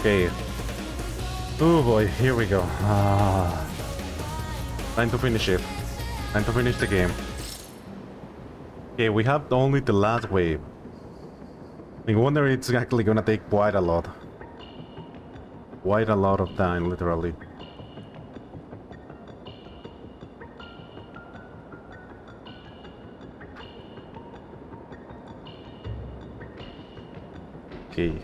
Okay. Oh boy, here we go. Time to finish it. Time to finish the game. Okay, we have only the last wave. I wonder it's actually gonna take quite a lot. Quite a lot of time, literally. Okay.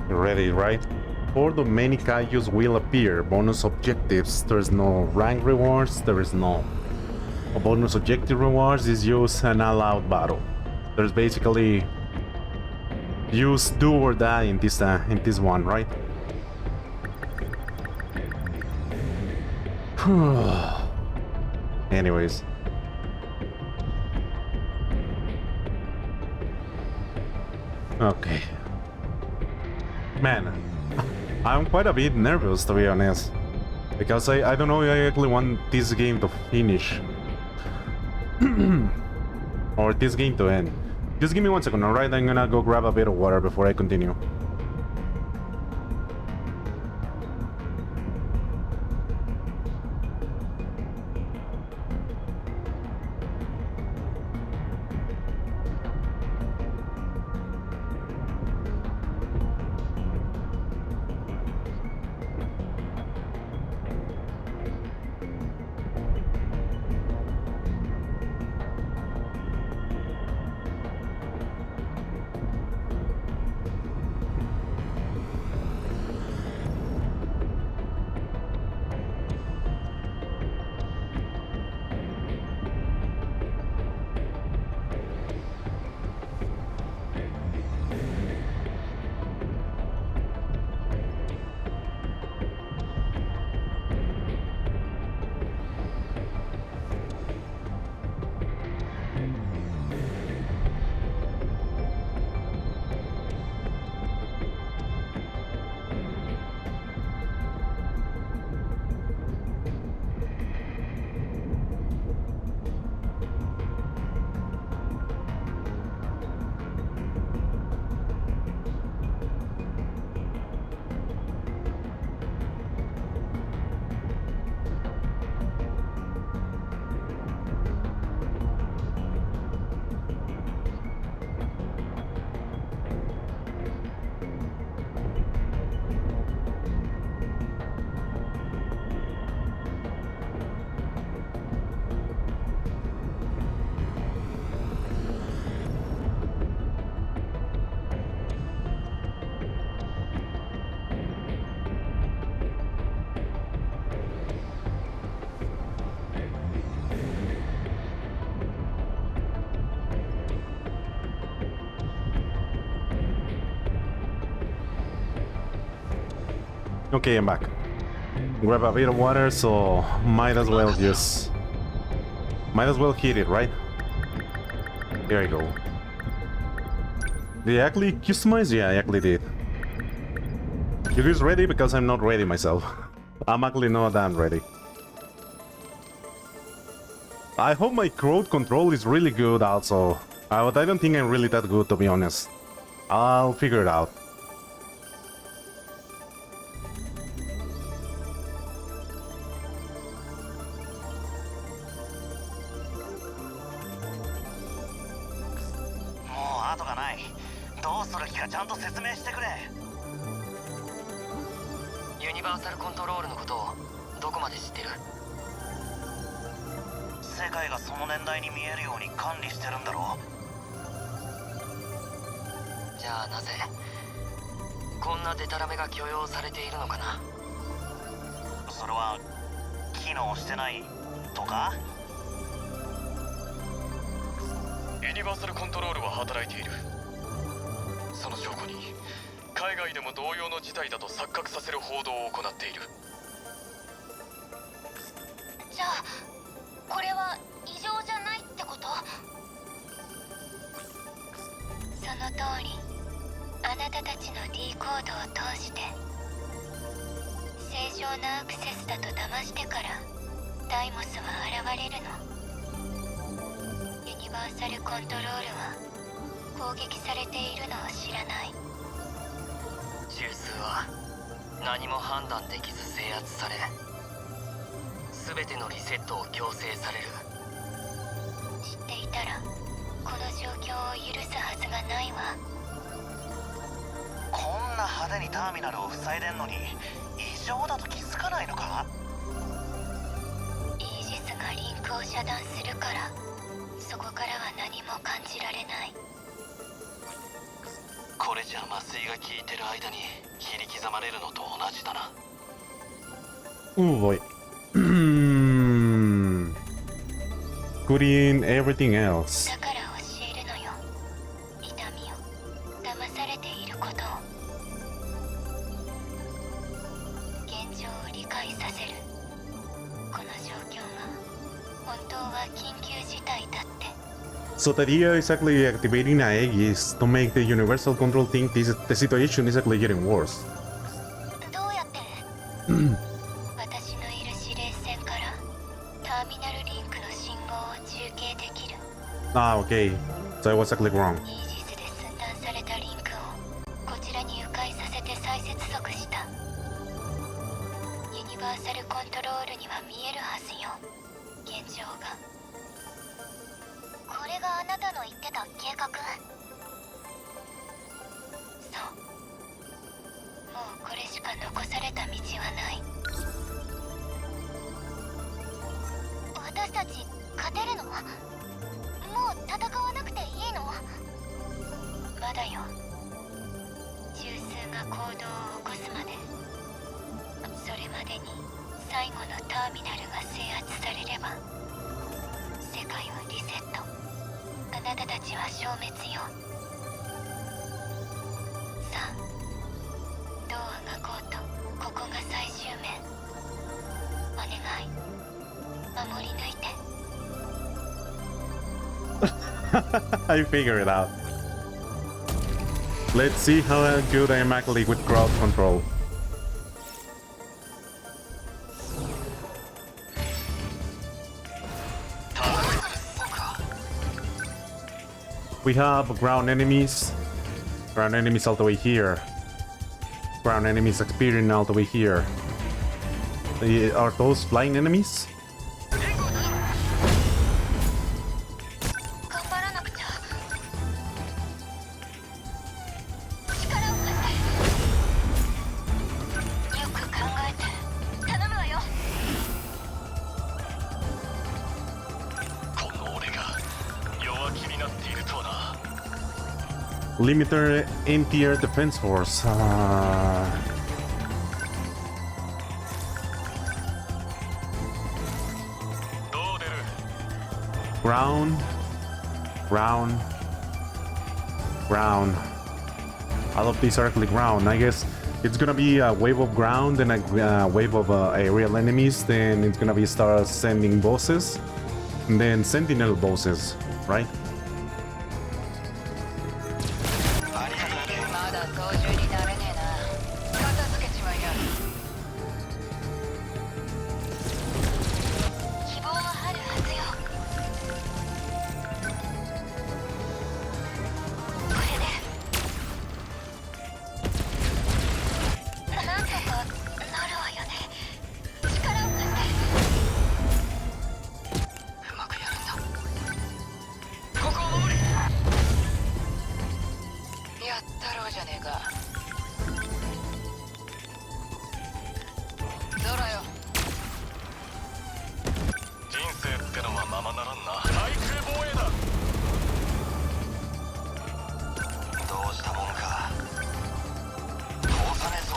Ready, right? Or the many kaijus will appear. Bonus objectives. There's no rank rewards. There is no bonus objective rewards. Is use an all-out battle. There's basically use do or die in this one, right? Anyways. Okay. Man, I'm quite a bit nervous, to be honest. Because I don't know if I actually want this game to finish. Or this game to end. Just give me 1 second, alright? I'm gonna go grab a bit of water before I continue. Okay, I'm back. Grab a bit of water, so might as well hit it, right? There you go. Did I actually customize? Yeah, I actually did. You guys ready? Because I'm not ready myself. I'm actually not damn ready. I hope my crowd control is really good also. But I don't think I'm really that good, to be honest. I'll figure it out. ダイモスは現れるの。ユニバーサルコントロールは攻撃されているのを知らない。中枢は何も判断できず制圧され、全てのリセットを強制される。知っていたらこの状況を許すはずがないわ。こんな派手にターミナルを塞いでんのに異常だと気づかないのか？イージスがリンクを遮断するから、そこからは何も感じられない。これじゃ麻酔が効いてる間に切り刻まれるのと同じだな。Oh boy. Including everything else. だから教えるのよ、痛みを、騙されていることを。現状を理解させる。この状況が本当は緊急事態だって。 So the idea is actually activating Aegis to make the Universal Control think the situation is actually getting worse. どうやって私のいる指令線からターミナルリンクの信号を中継できる。 Ah, okay. So I was actually wrong. イージスで寸断されたリンクをこちらに迂回させて再接続した。ユニバーサルコントロールには見えるはずよ、現状が。これがあなたの言ってた計画？そう。もうこれしか残された道はない。私たち勝てるの？もう戦わなくていいの？まだよ。中枢が行動を起こすまで。それまでに最後のターミナルが制圧されれば世界はリセット。あなたたちは消滅よ。さあ、どうあがこうとここが最終面。お願い、守り抜いて。I figured it out. Let's see how good I am actually with crowd control. We have ground enemies all the way here. Ground enemies experiencing all the way here. Are those flying enemies? 頑張らなくちゃ。力を貸して。よく考えて頼むわよ。この俺が弱気になっているとはな。Limiter anti-air defense force. どう出る？ Ground. All of these are actually ground. I guess it's gonna be a wave of ground and a wave of aerial enemies. Then it's gonna be start sending bosses, and then sentinel bosses, right? まだ操縦になれねえな。片付けちまいや。希望はあるはずよ。これでなんとかなるわよね。力を貸して。うまくやるんだ。ここを守れ。やったろうじゃねえか。ゾラよ。人生ってのはままならんな。対空防衛だ。どうしたもんか。通さねえぞ。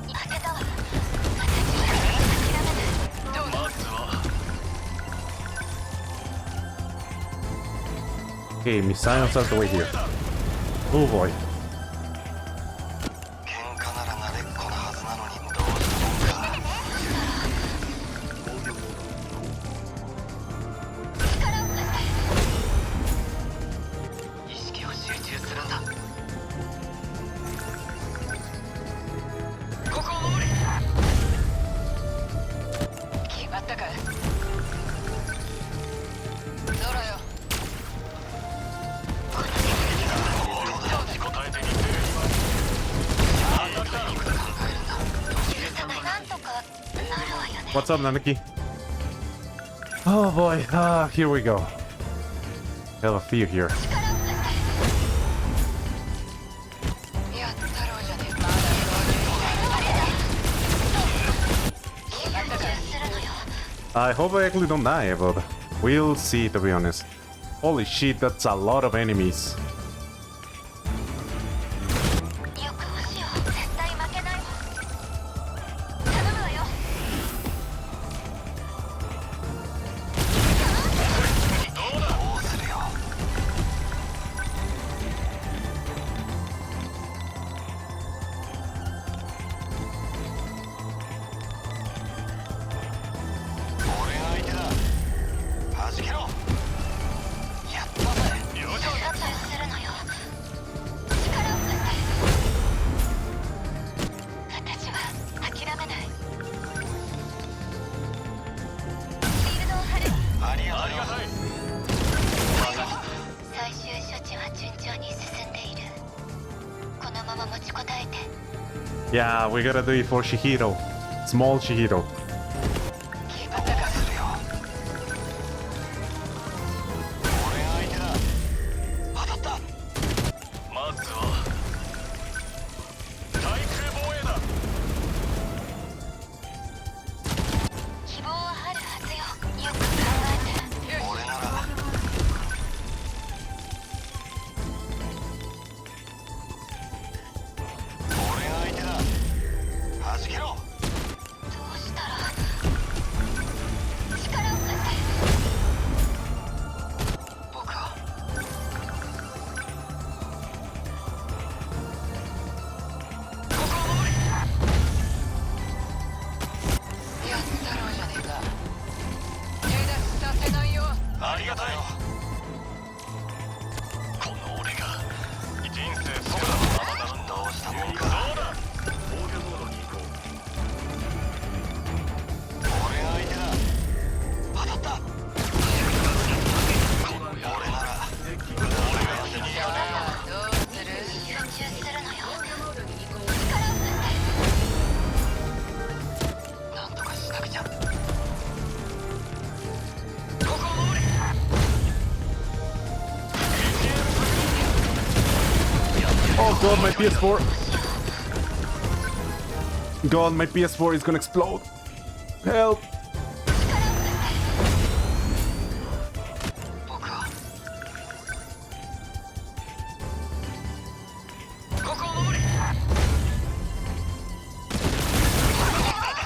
当てたわ。私は諦めない。どうだ。まずは Okay, missiles are the way here. Oh boy. 喧嘩なら慣れっこなはずなのにどうしたもんか。力を貸して。意識を集中するんだ。ここを守れ。What's up, Nanaki? Oh boy, here we go. Have a few here. やったろうじゃねえか。 I hope I actually don't die, but we'll see, to be honest. Holy shit, that's a lot of enemies. よくしよう。絶対負けないわ。頼むわよ。どうするよ。俺が相手だ。弾けろ。やったぜ。よし。だとするのよ。力を振って。私は諦めない。フィールドを張る。ありがとうよ。最終処置は順調に進んでいる。このまま持ちこたえて。 Yeah, we gotta do it for Shihiro. Small Shihiro. どうするよ。俺が相手だ。当たった。まずは対空防衛だ。希望はあるはずよ。よく考えて。俺なら俺が相手だ。弾けろ。どうしたら力を振って。僕はやったろうじゃねえか。手出しさせないよ。ありがとうよ。この俺が人生そうだ。どうしたもんか。俺が相手だ。当たった。俺なら俺が相手にやれよ。どうする？集中するのよ。なんとかしなくちゃ。 Oh god, my PS4! God, my PS4 is gonna explode! Help! 僕はここを守れ。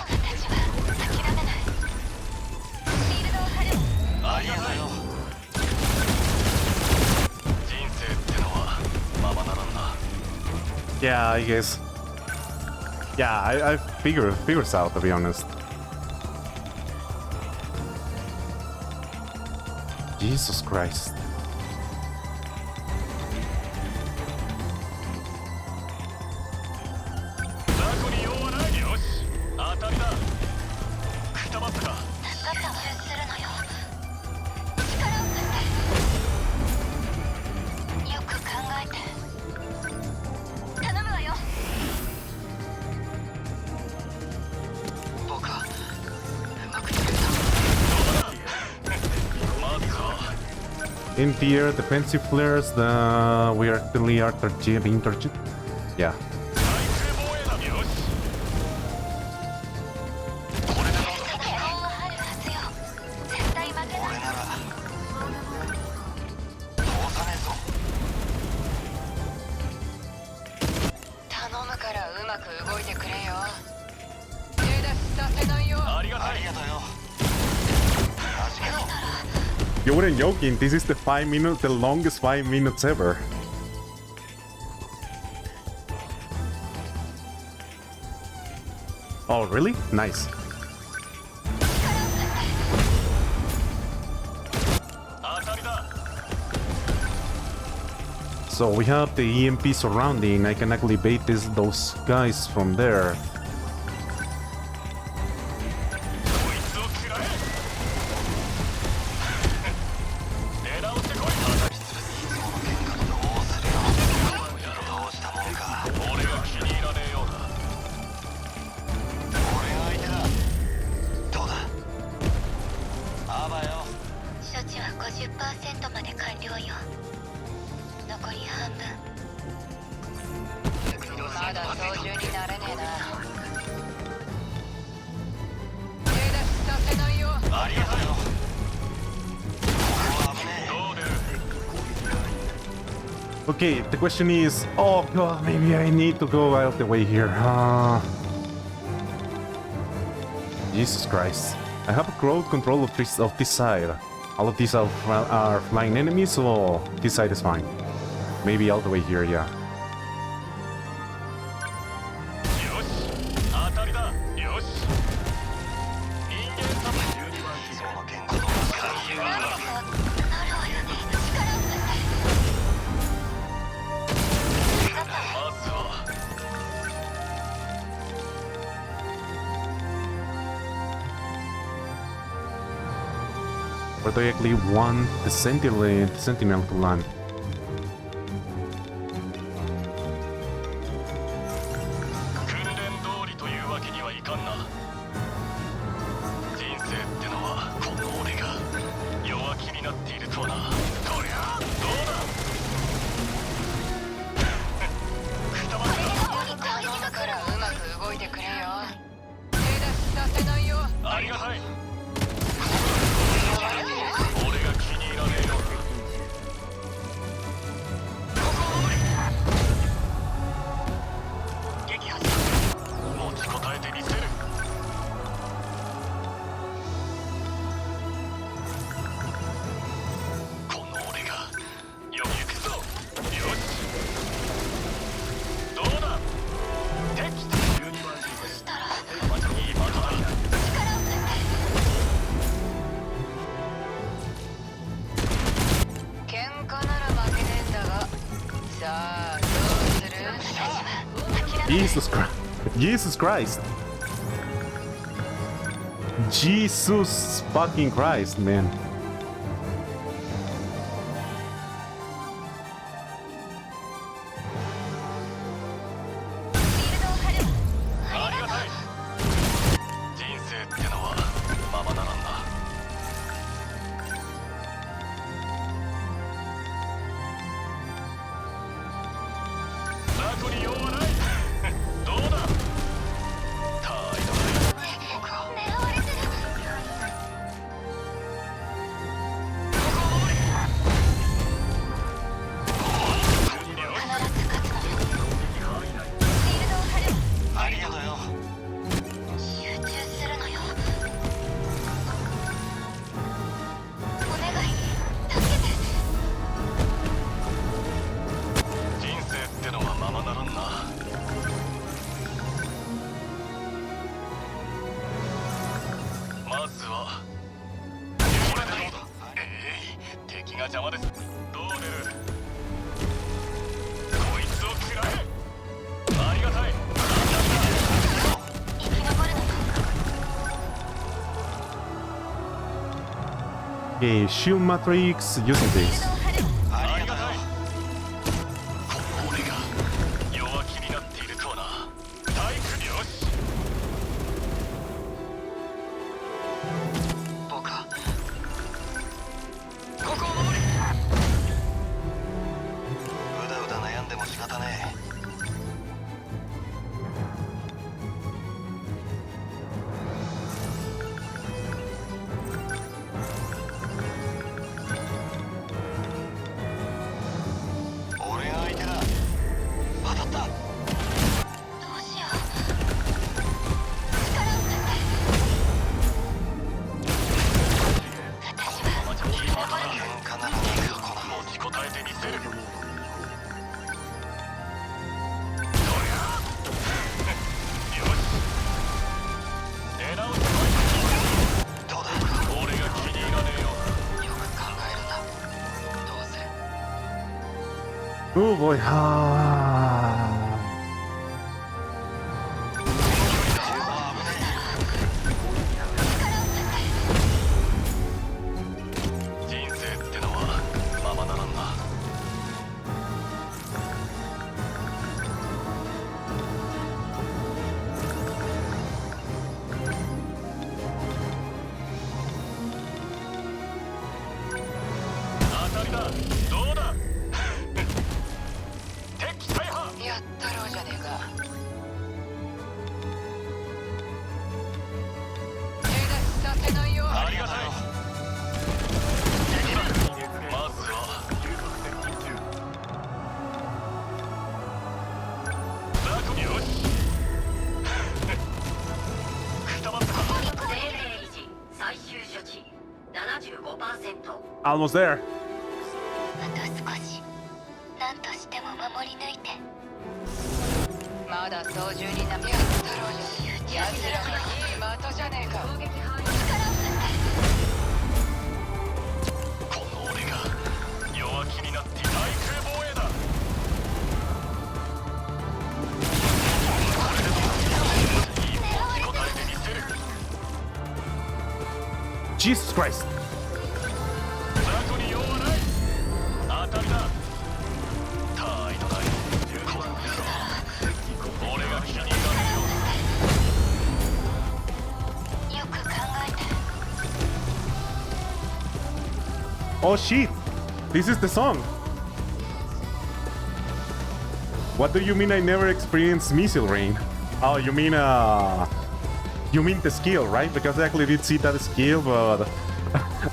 私は諦めない。フィールドを張る。ありがとうよ。人生ってのはままならんな。 Yeah, I guess. Yeah, I figures out, to be honest. Jesus Christ. 雑魚に用はない。よし、当たりだ。くたばったか。集中するのよ。力を振って。よく考えて。頼むわよ。僕はうまくいけた。まずは In here, defensive flares, we are clearly interject. Yeah. 対空防衛だ。よし。これでどうだ。希望はあるはずよ。絶対負けない。俺なら通さねえぞ。頼むからうまく動いてくれよ。手出しさせないよ。ありがとうよ。弾けろ。 You weren't joking, this is the 5 minutes, the longest 5 minutes ever. Oh, really? Nice. 当たりだ。 So we have the EMP surrounding. I can actually bait those guys from there. こいつを食らえ。出直してこい。いつもの喧嘩でどうするよ。どうしたもんか。俺が気に入らねえようだ。俺が相手だ。どまで完了よ。残り半分。まだ操縦になれねえな。手出しさせないよ。ありがとうよ。ここは危ねえ。どう出る？ Okay, the question is, oh god, maybe I need to go out the way here. Jesus Christ. I have a crowd control of this side. All of these are flying enemies, so this side is fine. Maybe all the way here, yeah. よし、当たりだ。よし。人間様。その言語の回遊は。まずは。Or do I actually want the sentinel to land? 訓練通りというわけにはいかんな。人生ってのはこの俺が弱気になっているとはな。こりゃどうだ。くたばった。頼むからうまく動いてくれよ。手出しさせないよ。ありがたい。俺が気に入らねえよ。撃破持ちこたえてみせる。この俺がよく行くぞ。よし。どうだ。敵と12番したらいい的だ。喧嘩なら負けねえんだが。さあどうする？ Jesus Christ. Jesus Christ. Jesus fucking Christ, man. ありがたい。人生ってのはままならんな。雑魚に用はない。どうだ。態度だ。狙われてる。ありがとうよ。集中するのよ。お願い、助けて。人生ってのはままならんな。まずはこれでどうだ。敵が邪魔です。どう出る。こいつを食らえ。ありがたい。生き残るのよ。 Okay, shield matrix using this. ありがたい。この俺が弱気になっているとはな。体育よし。僕はここを守れ。うだうだ悩んでも仕方ねえ。俺が相手だ。当たった。どうしよう。力を貸して。私は生き残るのよ。喧嘩なら肉を持ちこたえてみせる。そりゃよし。出直してこい。どうだ。俺が気に入らねえよ。よく考えるんだ。どうせ Oh boy. だどうだ敵大破やったろうじゃねえか。手出しさせないよ。ありがたいまずはザクよしくたばったか生命維持最終処置 75%。 Almost there. あと少し何としても守り抜いて。まだ操縦になやったろうじゃ。奴らのいい的じゃねえか。この俺が弱気になって対空防衛だこれでもいい持ちこたえてみせる Jesus Christ. ザコに用はない当たりだ態度ないこの野郎俺が気に入らねよく考えて。 Oh shit. This is the song. What do you mean I never experienced missile rain? Oh, you mean the skill, right? Because I actually did see that skill, but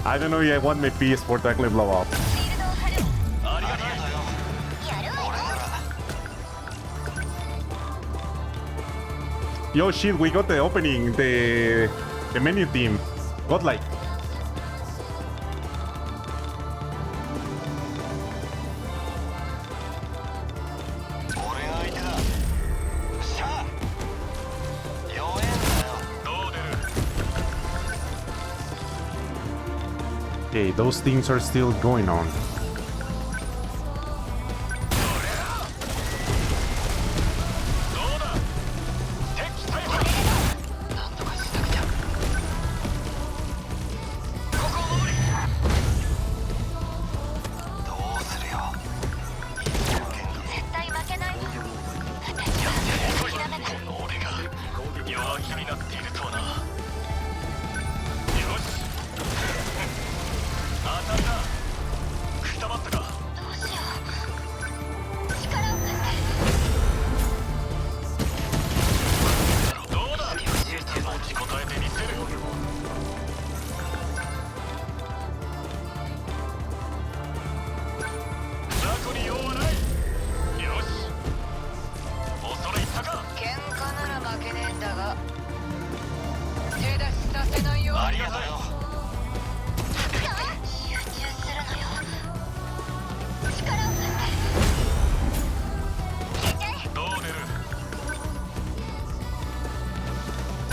I don't know if I want my PS4 to actually blow up. フィールドを張る。えありがたいやるわよ。 Yo shit, we got the opening, the menu theme. Godlike. 俺が相手だしゃあ弱えんだよどう出る Okay, those things are still going on. どうだ敵大破なんとかしなくちゃ。ここを守りどうするよ絶対負けないの。私は諦めない。この俺が弱気になっているとはなよし当たりだくたばったかどうしよう。力を貸して。どうだ持ちこたえてみせるザコに用はないよし恐れ入ったか喧嘩なら負けねえんだが。手出しさせないよ。ありがとうよ集中するのよ。力を貸して。消えちゃえ。どう出る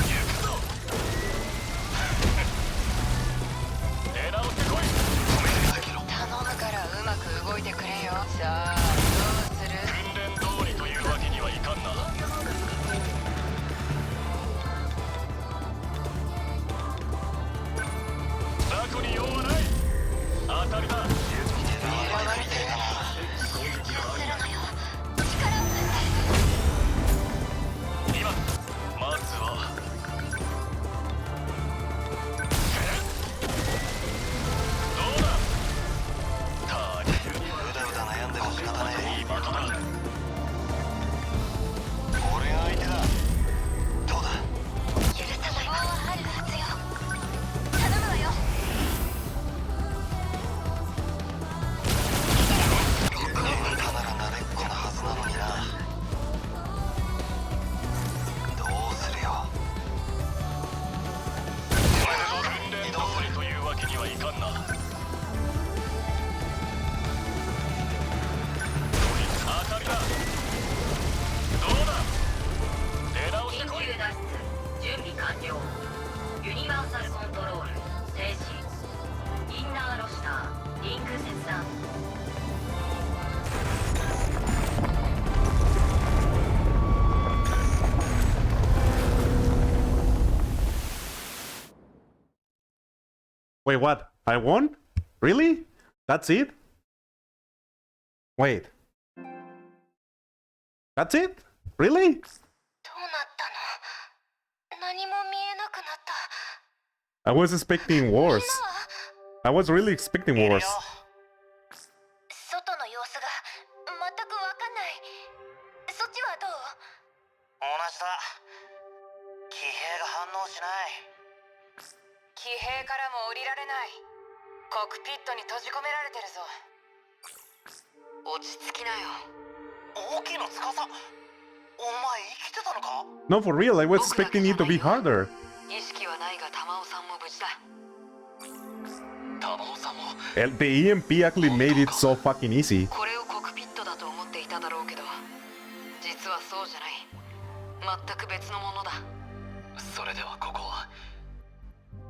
行くぞ狙ってこい頼むからうまく動いてくれよ。さあどうする。訓練通りというわけにはいかんなザコに用はない当たりだ狙われてる。集中するのよ。力を貸して。今まずはどうだたーにうだうだ悩んでも仕方ないいい的だ俺が相手だどうだ許さない。棒はあるはずよ。頼むわよ。たなら慣れっこなはずなのになどうするよ訓練通りというわけにはいかんな当たりだどうだ出直して緊こい急脱出準備完了。ユニバーサルコントロール停止。インナーロシターリンク切断。 Wait, what? I won? Really? That's it? Wait. That's it? Really? どうなったの。何も見えなくなった。 I was expecting wars. I was really expecting wars. 様子が全くわかんない。そっちはどう？同じだ。騎兵が反応しない。騎兵からも降りられない。コックピットに閉じ込められてるぞ。落ち着きなよ。大きの司、お前生きてたのか？ No, for real, I was expecting it to be harder. 意識はないが玉尾さんも無事だ。玉尾さんも The EMP actually made it so fucking easy. これをコックピットだと思っていただろうけど、実はそうじゃない。全く別のものだ。それではここは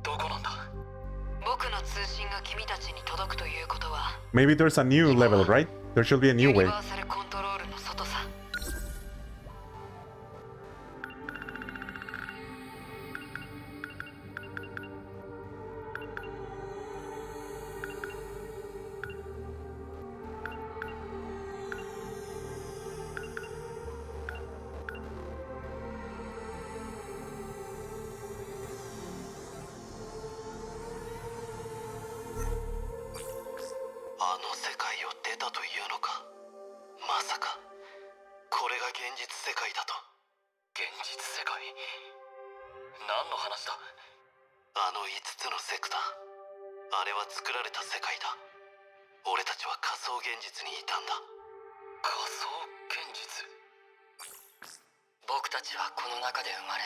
どこなんだ？僕の通信が君たちに届くということは、 Maybe there's a new level, right? There should be a ユ new ニ way. バーサルコントロールの外さ。あの世界を出たというのか。まさかこれが現実世界だと。現実世界？何の話だ？あの5つのセクター、あれは作られた世界だ。俺たちは仮想現実にいたんだ。仮想現実？僕たちはこの中で生まれ、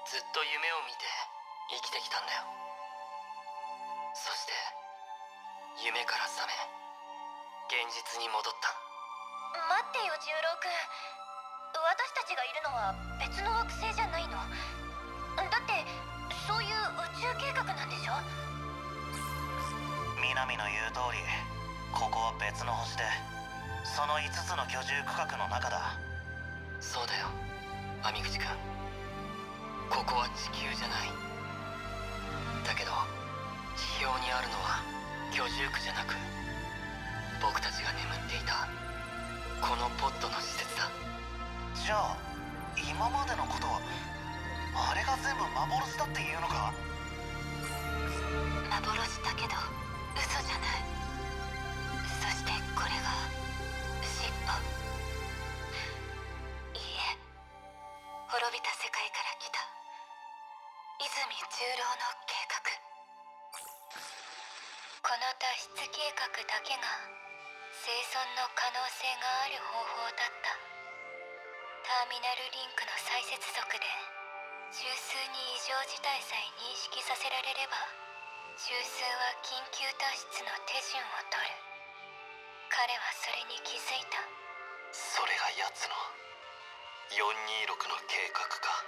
ずっと夢を見て生きてきたんだよ。そして夢から覚め、現実に戻った。待ってよ十郎くん、私たちがいるのは別の惑星じゃないの？だってそういう宇宙計画なんでしょ？南の言う通り、ここは別の星で、その5つの居住区画の中だ。そうだよ、網口くん。ここは地球じゃない。だけど地表にあるのは居住区じゃなく、僕たちが眠っていたこのポットの施設だ。じゃあ今までのことはあれが全部幻だっていうのか？幻だけど嘘じゃない。そしてこれが尻尾。いいえ、滅びた世界から来た泉十郎の計画。この脱出計画だけが生存の可能性がある方法だった。ターミナルリンクの再接続で中枢に異常事態さえ認識させられれば、中枢は緊急脱出の手順を取る。彼はそれに気づいた。それが奴の426の計画か。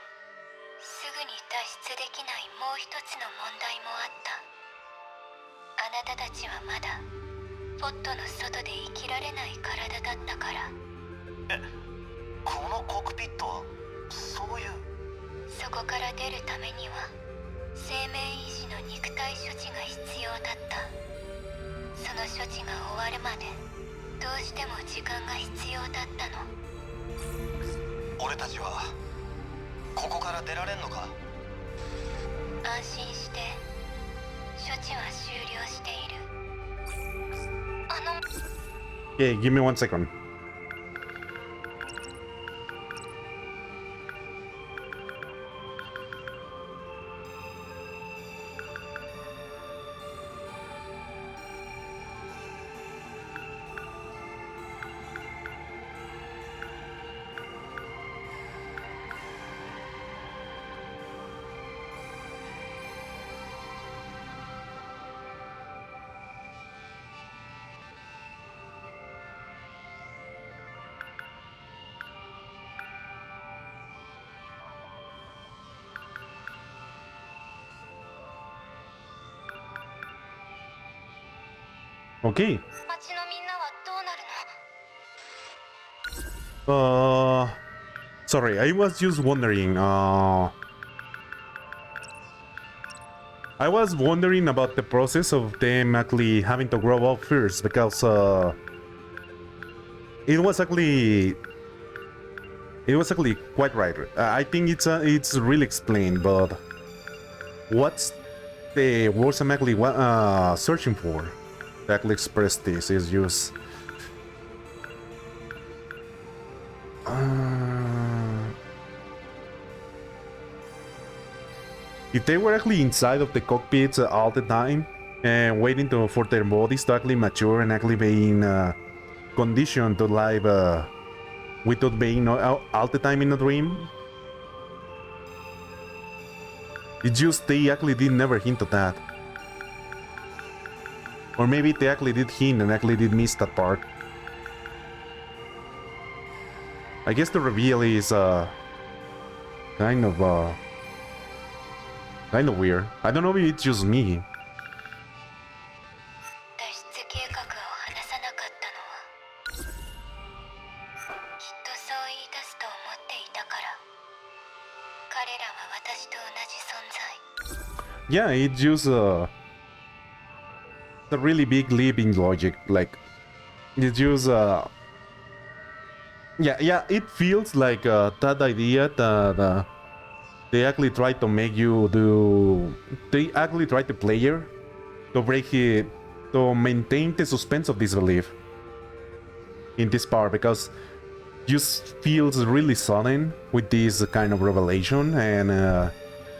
すぐに脱出できないもう一つの問題もあった。あなたたちはまだポットの外で生きられない体だったから。このコックピットはそういう。そこから出るためには生命維持の肉体処置が必要だった。その処置が終わるまでどうしても時間が必要だったの。俺たちはここから出られんのか？安心して、処置は終了している。Okay, give me 1 second. Okay. 町のみんなはどうなるの？ Sorry, I was just wondering. I was wondering about the process of them actually having to grow up first, because it was actually quite right. I think it's really explained, but what's the words I'm actually searching for to actually express this is just If they were actually inside of the cockpits all the time and waiting for their bodies to actually mature and actually being conditioned to live without being all the time in a dream, it's just they actually did never hint at that. Or maybe they actually did hint and actually did miss that part. I guess the reveal is kind of weird. I don't know if it's just me. 脱出計画を話さなかったのはきっとそう言い出すと思っていたから彼らは私と同じ存在 Yeah, it's just a really big leap in logic. Like, it's just yeah, it feels like that idea that they actually try to make you do. They actually try to player to break it, to maintain the suspense of disbelief in this part, because just feels really sudden with this kind of revelation, and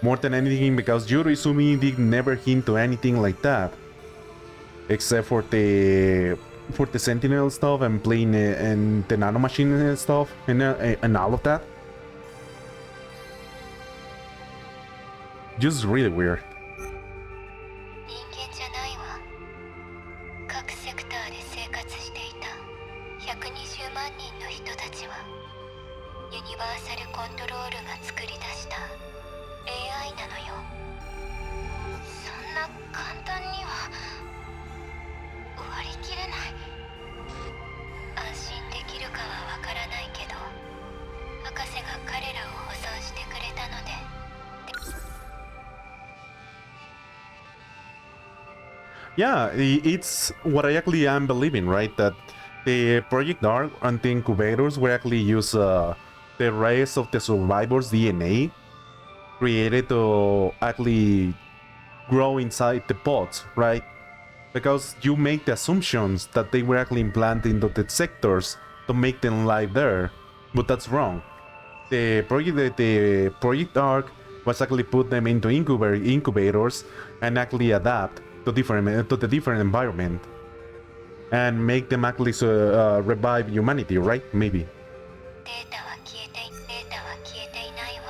more than anything because Yuri Izumi did never hint to anything like that, except for the Sentinel stuff and playing and the nanomachine stuff and all of that. Just really weird. 人間じゃないわ各セクターで生活していた120万人の人たちはユニバーサルコントロールが作り出した AI なのよそんな簡単には割り切れない安心できるかはわからないけど博士が彼らを保存してくれたので Yeah, it's what I actually am believing, right? That the Project Dark and the incubators will actually use the rest of the survivors' DNA created to actually grow inside the pods, right? Because you make the assumptions that they were actually implanted into the sectors to make them live there, but that's wrong. The Project Dark was actually put them into incubators and actually adapt to the different environment and make them actually revive humanity, right? Maybe. データは消えていないわ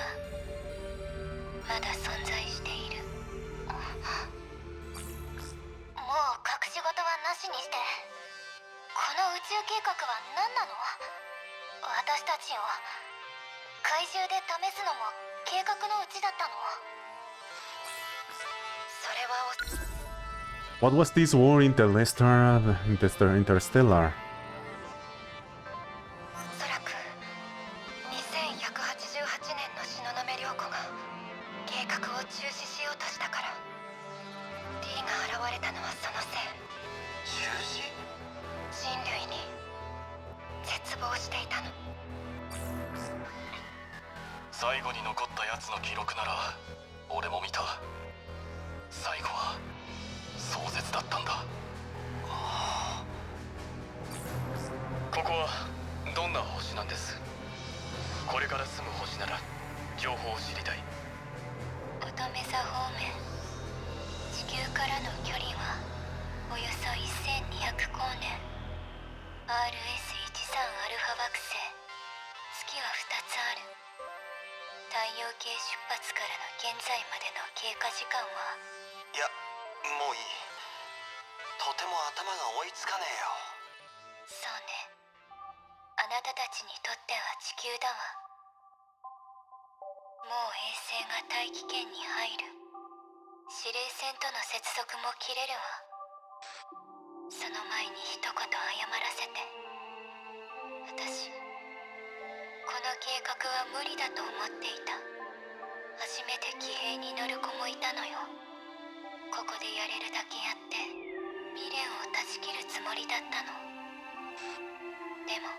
まだ存在しているもう隠し事はなしにしてこの宇宙計画は何なの私たちを怪獣で試すのも計画のうちだったのそれは What was this war Interstellar? おそらく2188年の東雲涼子が計画を中止しようとしたから D が現れたのはそのせい中止人類に絶望していたの最後に残ったやつの記録なら俺も見た最後は壮絶だったんだここはどんな星なんですこれから住む星なら情報を知りたい乙女座方面地球からの距離はおよそ1200光年 RS13 アルファ惑星月は2つある太陽系出発からの現在までの経過時間はいやもういいとても頭が追いつかねえよそうねあなたたちにとっては地球だわもう衛星が大気圏に入る司令船との接続も切れるわその前に一言謝らせて私この計画は無理だと思っていた初めて騎兵に乗る子もいたのよここでやれるだけやって未練を断ち切るつもりだったのでも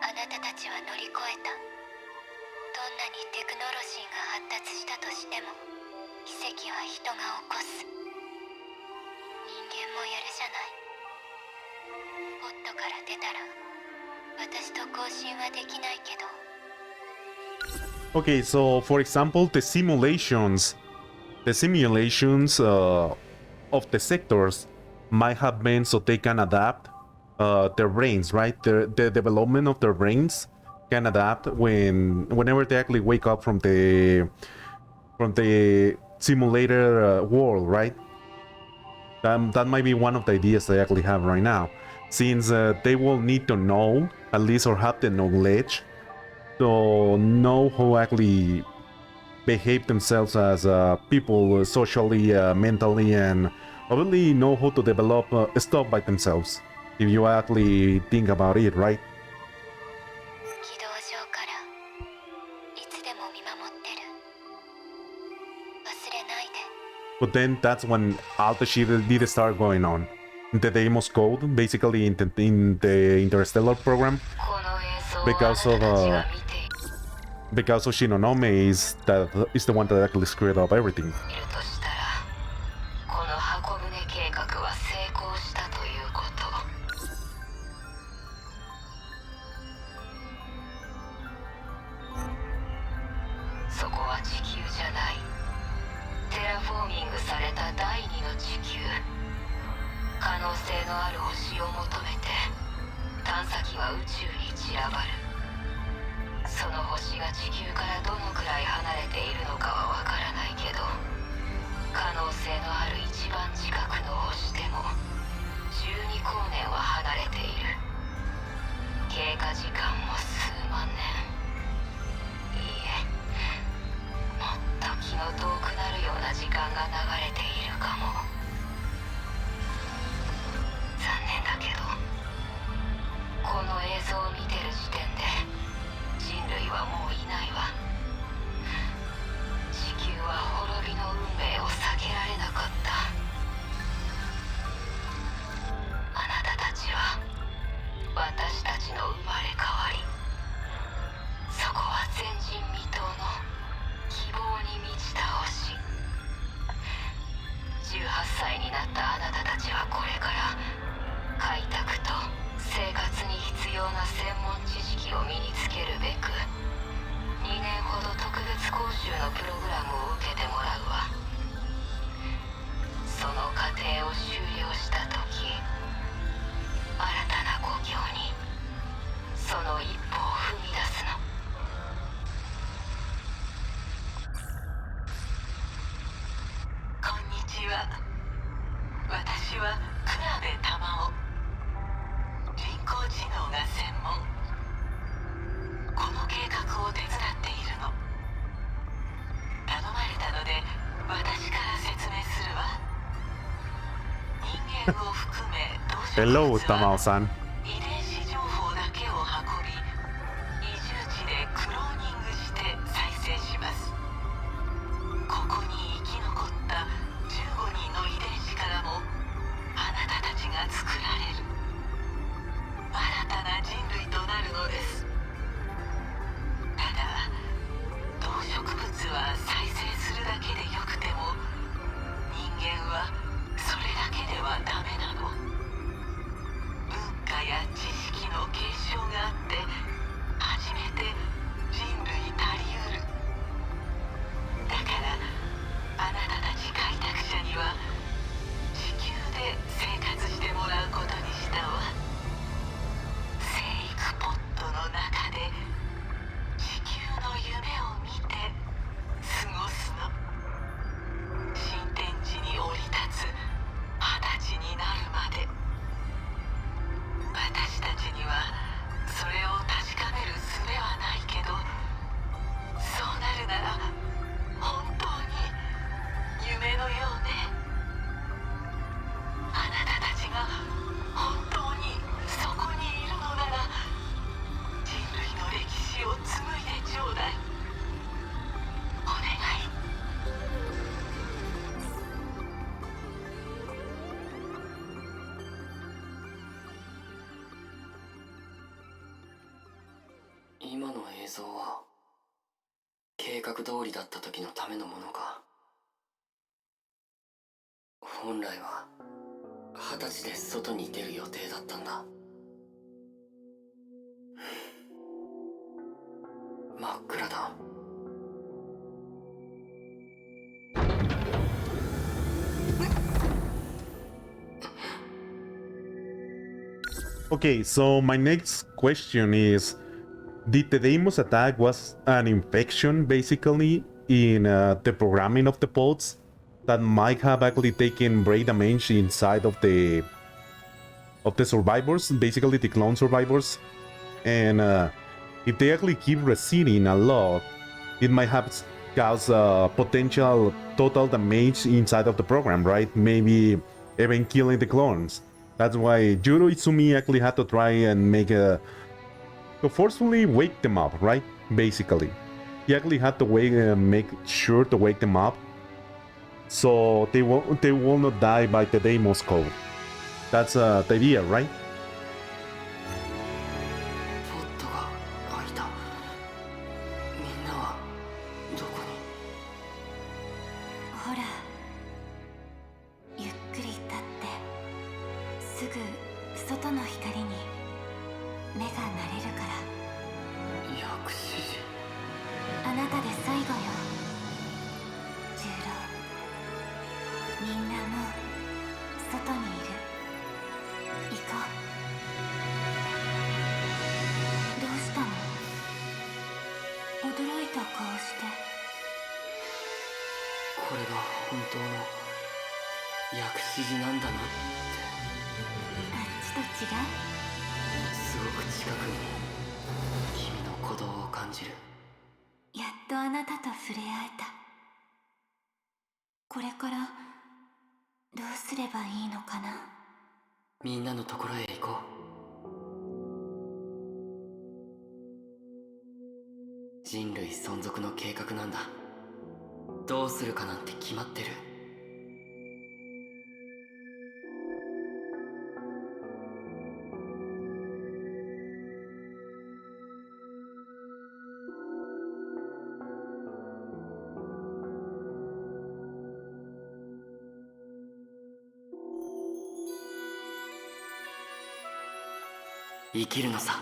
あなたたちは乗り越えたどんなにテクノロジーが発達したとしても奇跡は人が起こす人間もやるじゃないポットから出たら私と交信はできないけど。 Okay, so for example, the simulations of the sectors might have been so they can adapt their brains, right? The development of their brains can adapt whenever they actually wake up from the simulator world, right? That might be one of the ideas they actually have right now, since they will need to know at least or have the knowledge to know how actually behave themselves as people socially, mentally, and obviously know how to develop stuff by themselves. If you actually think about it, right? 軌道上からいつでも見守ってる。忘れないで。 But then that's when all the shit did start going on. The Deimos Code, basically in the Interstellar program, この映像を because あ of なたたちが見ている because of Shinonome is the one that actually screwed up everything. としたら、この箱舟計画は成功したということ。そこは地球じゃない。テラフォーミングされた第二の地球。可能性のある星を求めて探査機は宇宙に散らばる。その星が地球からどのくらい離れているのかはわからないけど、可能性のある一番近くの星でも12光年は離れている。経過時間も数万年。いいえ、もっと気の遠くなるような時間が流れているかも。残念だけど、この映像を見てる時点で人類はもういないわ。地球は滅びの運命を避けられなかった。あなたたちは私たちの生まれ変わり。そこは前人未到の希望に満ちた星。18歳になったあなたたちはこれから開拓と生活に必要な専門知識を身につけるべく2年ほど特別講習のプログラムを受けてもらうわ。その過程を終了した時、新たな故郷にその一歩を踏み出すの。こんにちは。私は倉部玉緒。人工知能が専門。この計画を手伝っているの。頼まれたので私から説明するわ。人間を含め動植 Hello, 物は Tamao-san. 遺伝子情報だけを運び、移住地でクローニングして再生します。ここに生き残った15人の遺伝子からもあなたたちが作られる。新たな人類となるのです。ただ、動植物は再生するだけでよくても、人間はそれだけではダメなの。文化や知識の継承があって初めて人類足りうる。だからあなたたち開拓者には地球で生活してもらうことにしたわ。生育ポットの中で地球の夢を見て過ごすの。新天地に降り立つ20歳になるまで。私たちにはそれを確かめる術はないけど、そうなるなら本当に夢のようね。あなたたちが本当にそこにいるのなら、人類の歴史を紡いでちょうだい。お願い。今の映像は計画通りだった時のためのものか。本来は20歳で外に出る予定だったんだ。真っ暗だ。Okay, so my next question is, did the Deimos attack was an infection basically in the programming of the pods that might have actually taken brain damage inside of the survivors, basically the clone survivors, and if they actually keep receding a lot, it might have caused potential total damage inside of the program, right? Maybe even killing the clones. That's why Juro Izumi actually had to try and to forcefully wake them up, right? Basically, he actually had to make sure to wake them up, so they will not die by the Deimos code. That's the idea, right? ポットが開いた。みんなはどこに？ほら、ゆっくり立ってすぐ外の光に目が慣れるから。薬師寺。あなたで最後よ、十郎。みんなもう外にいる。行こう。どうしたの？驚いた顔して。これが本当の薬師寺なんだなって。あっちと違う？すごく近くに君の鼓動を感じる。やっとあなたと触れ合えた。これからどうすればいいのかな。みんなのところへ行こう。人類存続の計画なんだ。どうするかなんて決まってる。生きるのさ。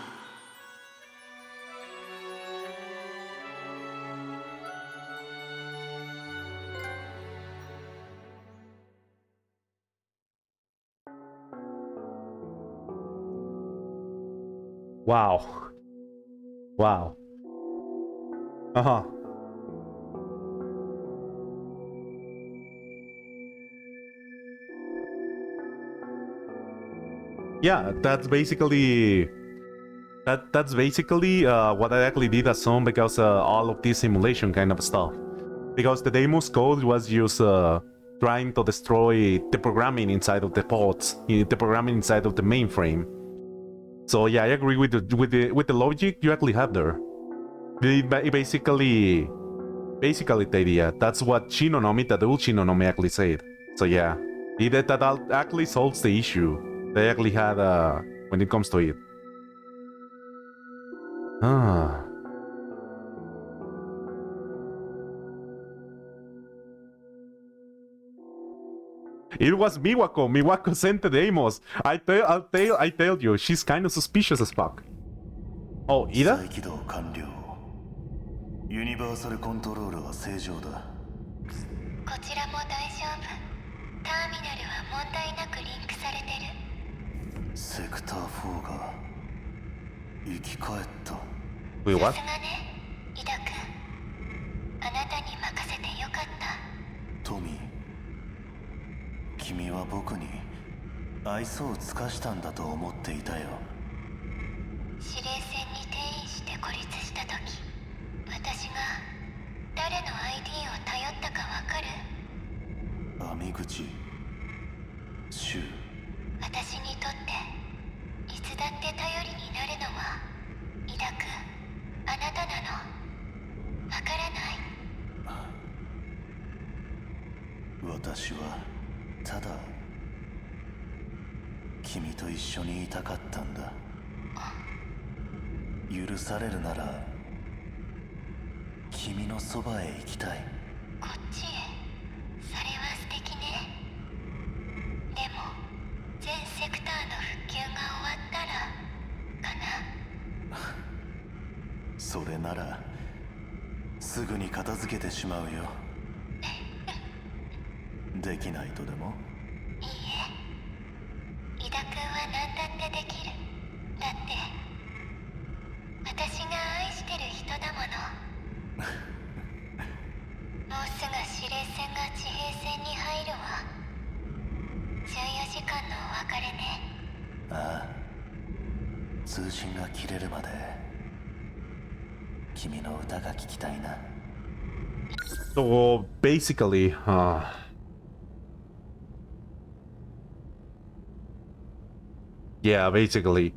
Wow. Wow. Uh-huh. Yeah, that's basically what I actually did as some because all of this simulation kind of stuff. Because the Deimos code was just trying to destroy the programming inside of the pods, the programming inside of the mainframe. So yeah, I agree with the logic you actually have there. Basically the idea. That's what Shinonomi, the old Shinonomi actually said. So yeah, that actually solves the issue they actually had when it comes to it. Ah. It was Miwako. Miwako sent the Deimos. I tell you, she's kind of suspicious as fuck. Oh, Ida? 再起動完了。ユニバーサルコントロールは正常だ。こちらも大丈夫。ターミナルは問題なくリンクされてる。セクター4が生き返った。Wait, さ what? すがね、イダ君。あなたに任せてよかった。トミー、君は僕に愛想を尽かしたんだと思っていたよ。司令船に転移して孤立した時、私が誰の ID を頼ったかわかる？網口、シュウ。私にとっていつだって頼りになるのはイダ君、あなたなの。わからない？私はただ君と一緒にいたかったんだ。許されるなら君のそばへ行きたい。こっちへ。それは素敵ね。でも全セクターの復旧が終わったらかな。それならすぐに片付けてしまうよ。できないとでも？いいえ、井田君は何だってできる。だって私が愛してる人だもの。もうすぐ指令戦が地平線に入るわ。14時間のお別れね。ああ、通信が切れるまで君の歌が聴きたいな。 So basically, yeah, basically,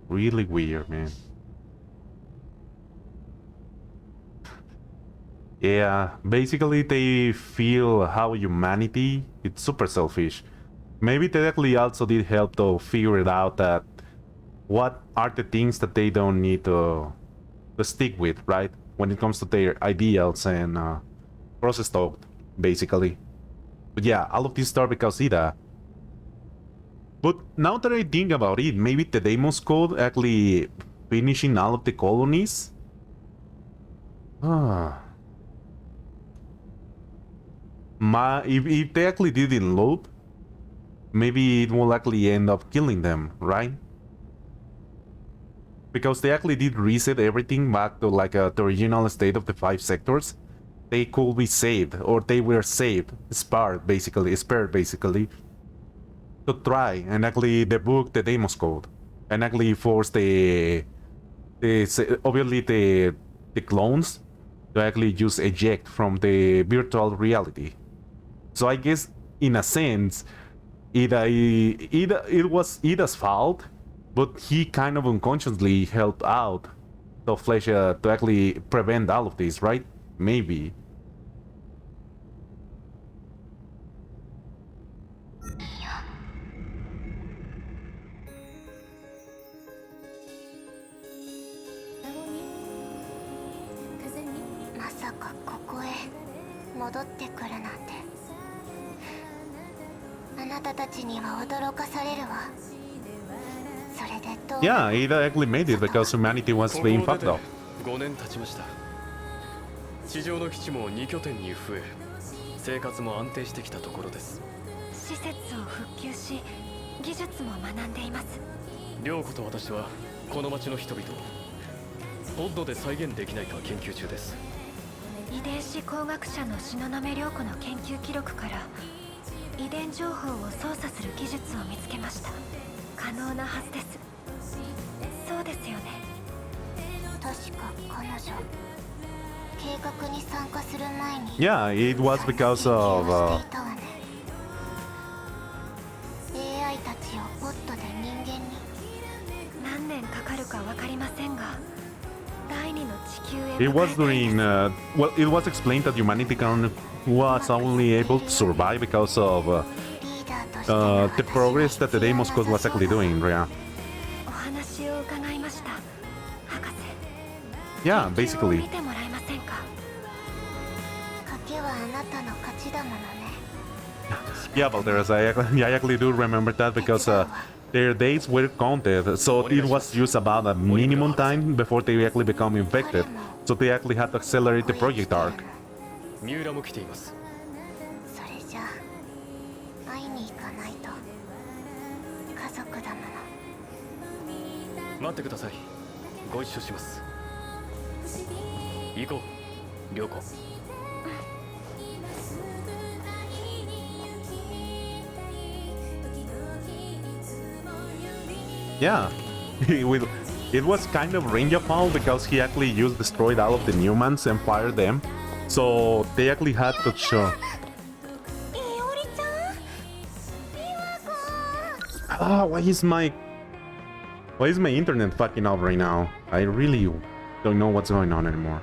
really weird, man. Yeah, basically they feel how humanity it's super selfish. Maybe technically also did help to figure it out that what are the things that they don't need to stick with, right? When it comes to their ideals and process thought, basically. But yeah, all of this started because Ida. But now that I think about it, maybe the Deimos Code actually finishing all of the colonies? If they actually didn't load, maybe it will actually end up killing them, right? Because they actually did reset everything back to like the original state of the 5 sectors. They could be saved, or they were saved, spared basically, to try and actually debug the Deimos Code and actually force obviously the clones to actually use eject from the virtual reality. So I guess in a sense, it was Ida's fault, but he kind of unconsciously helped out the Flesh to actually prevent all of this, right? Maybe. Yeah, Ida actually made it because humanity was being fucked up. 5年経ちました。地上の基地も2拠点に増え、生活も安定してきたところです。施設を復旧し、技術も学んでいます。涼子と私はこの町の人々をポッドで再現できないか研究中です。遺伝子工学者の東雲涼子の研究記録から遺伝情報を操作する技術を見つけました。可能なはずです。そうですよね。確か彼女計画に参加する前に Yeah, it was because of AI たちをポッドで人間に何年かかるかわかりませんが第二の地球へ it was during well, it was explained that humanity was only able to survive because of the progress that the Deimos Code was actually doing, yeah. Yeah, basically. Yeah, Valderas, I actually do remember that because their days were counted, so it was just about a minimum time before they actually become infected. So they actually had to accelerate the project arc. 三浦も来ています。それじゃあ会いに行かないと家族だもの。待ってください。ご一緒します。行こう、涼子。Yeah, it was kind of Ranger fault because he actually destroyed all of the Newmans and fired them. So they actually had to show. Why is my internet fucking up right now? I really don't know what's going on anymore.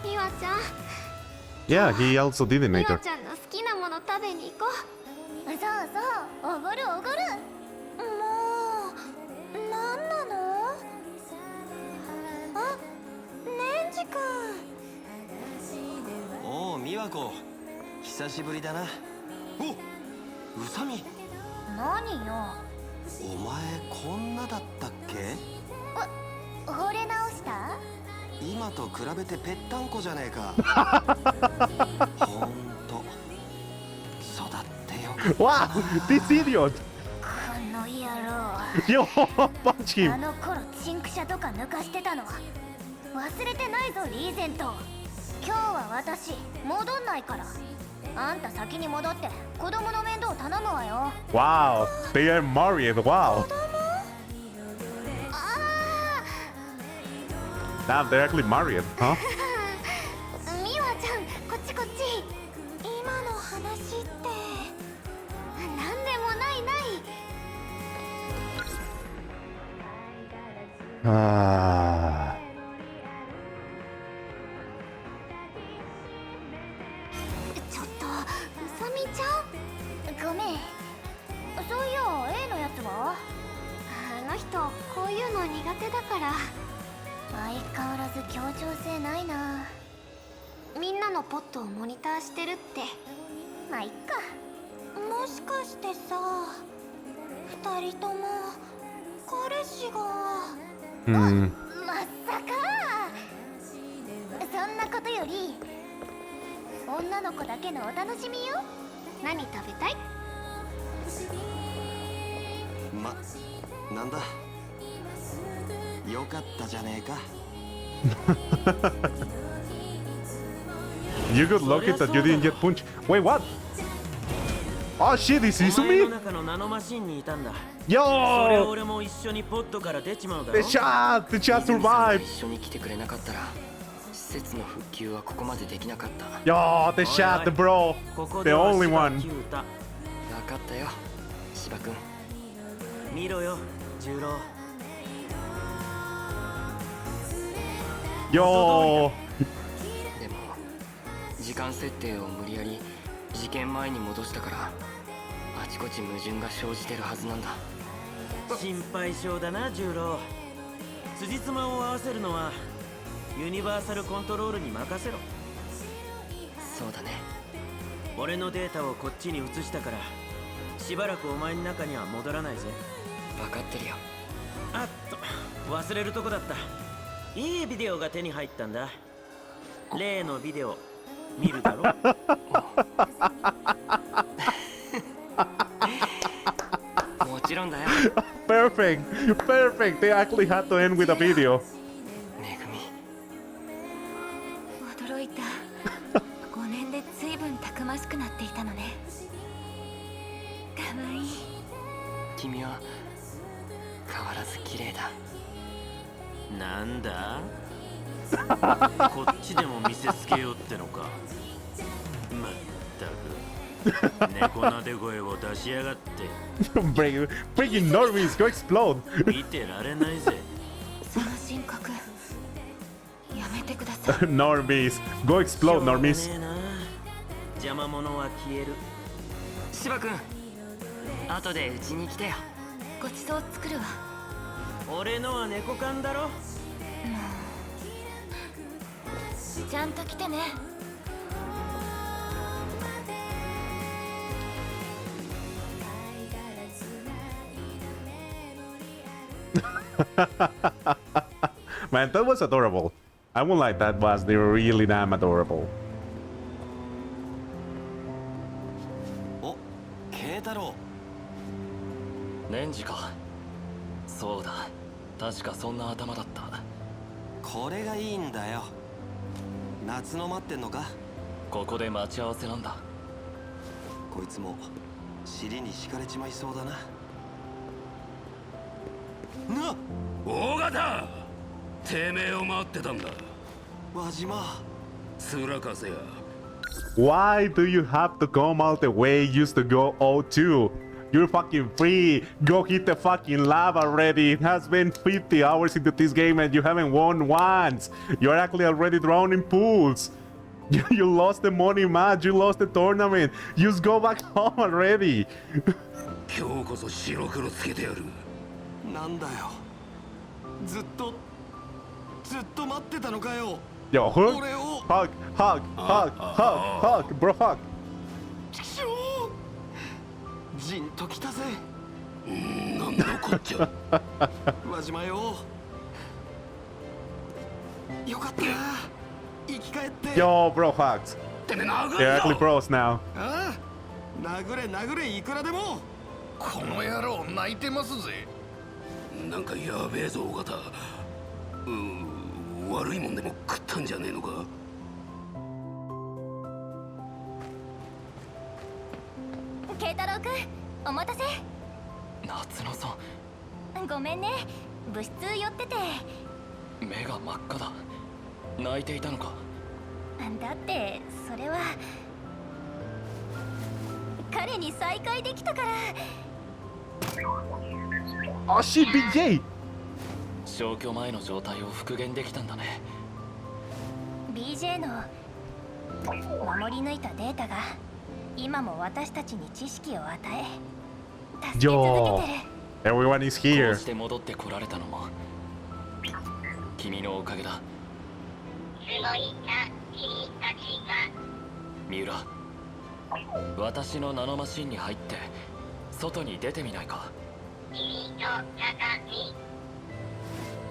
ミワちゃん Yeah, he also did it ミワ later. ちゃんの好きなもの食べに行こう。そうそう、おごるおごる。もうなんなの？あ、ネンジ君。おお美和子、久しぶりだな。お、宇佐美、何よ。お前こんなだったっけ？惚れ直した？今と比べてぺったんこじゃねえか。ほんと育ってよ。 Wow, this idiot! この野郎。 Yo, punch あ him! の頃チンクシャとか抜かしてたのは忘れてないぞリーゼント。今日は私戻んないから、あんた先に戻って子供の面倒頼むわよ。 Wow, they are married. Wow. あ Damn, they're actually married, huh? あ、ミワちゃんこっちこっち。今の話ってなんでもないない。 Ah. ちょっとうさみちゃん、ごめん。そういや A のやつは？あの人こういうの苦手だから。相変わらず協調性ないな。みんなのポットをモニターしてるって。まあいっか。もしかしてさ、二人とも彼氏が。Hmm. まさか。そんなことより女の子だけのお楽しみよ。何食べたい？ま、なんだ、よかったじゃねえか。 You got lucky that you didn't get punched. Wait, what? Oh shit, is お前の Izumi? 中のナノマシンにいたんだ。それ Yo! 俺も一緒にポットから出ちまうだ The ろ。 shot! The shot 泉さんが survived! 一緒に来てくれなかったら施設の復旧はここまでできなかった。 Yo, the shot, the bro! ここ The では only 芝 one. 九太。分かったよ芝君。見ろよ十郎。 Yo! でも時間設定を無理やり事件前に戻したからあちこち矛盾が生じてるはずなんだ。心配性だな十郎。辻褄を合わせるのはユニバーサルコントロールに任せろ。そうだね。俺のデータをこっちに移したからしばらくお前の中には戻らないぜ。分かってるよ。あっと忘れるとこだった。いいビデオが手に入ったんだ。例のビデオ見るだろ。もちろんだよ。 Perfect! Perfect! They actually had to end with a video. めぐみ、驚いた。5年で随分たくましくなっていたのね。かわいい。君は変わらず綺麗だ。なんだこっちでも見せつけようってのか。まったく猫なで声を出しやがって。Freaking normies, go explode! 見てられないぜ。その深刻やめてください。Normies, go explode, しょうがね normies! えな。邪魔者は消える。芝君、後でうちに来てよ。ごちそう作るわ。俺のは猫缶だろ。ちゃんと来てね。Man, that was adorable. I won't lie, that was really damn adorable. お、慶太郎。年次か。そうだ、確かそんな頭だった。これがいいんだよ。夏の待ってんのか。ここで待ち合わせなんだ。こいつも尻に敷かれちまいそうだな。な、大型てめえを待ってたんだ。輪島。すらかせや。 Why do you have to come all the way used to go O2? You're fucking free. Go hit the fucking lab already. It has been 50 hours into this game and you haven't won once. You're actually already drowning pools. You lost the money match. You lost the tournament. Just go back home already. 今日こそ白黒つけてやる。なんだよ。ずっと待ってたのかよ。 Yo, hug, 俺を。 hug, hug, hug, hug, hug, bro, hug. ちくしょう。じんときたぜ。なんのこっちゃ。輪島よ。よかったな。生き返って。 Yo, bro, hugs. てめえ殴 They're る actually ぞ。 bros now. ああ、殴れいくらでも。この野郎泣いてますぜ。なんかやべえぞ尾形。悪いもんでも食ったんじゃねえのか。慶太郎くん、お待たせ。夏野さごめんね、部室寄ってて。ん、目が真っ赤だ。泣いていたのか。だってそれは彼に再会できたから。 Oh shit, BJ! 消去前の状態を復元できたんだね。 BJ の守り抜いたデータが今も私たちに知識を与え助け続 Yo, けてる。 everyone is こ here. うして戻ってこられたのも君のおかげだ。三浦、私のナノマシンに入って外に出てみないか。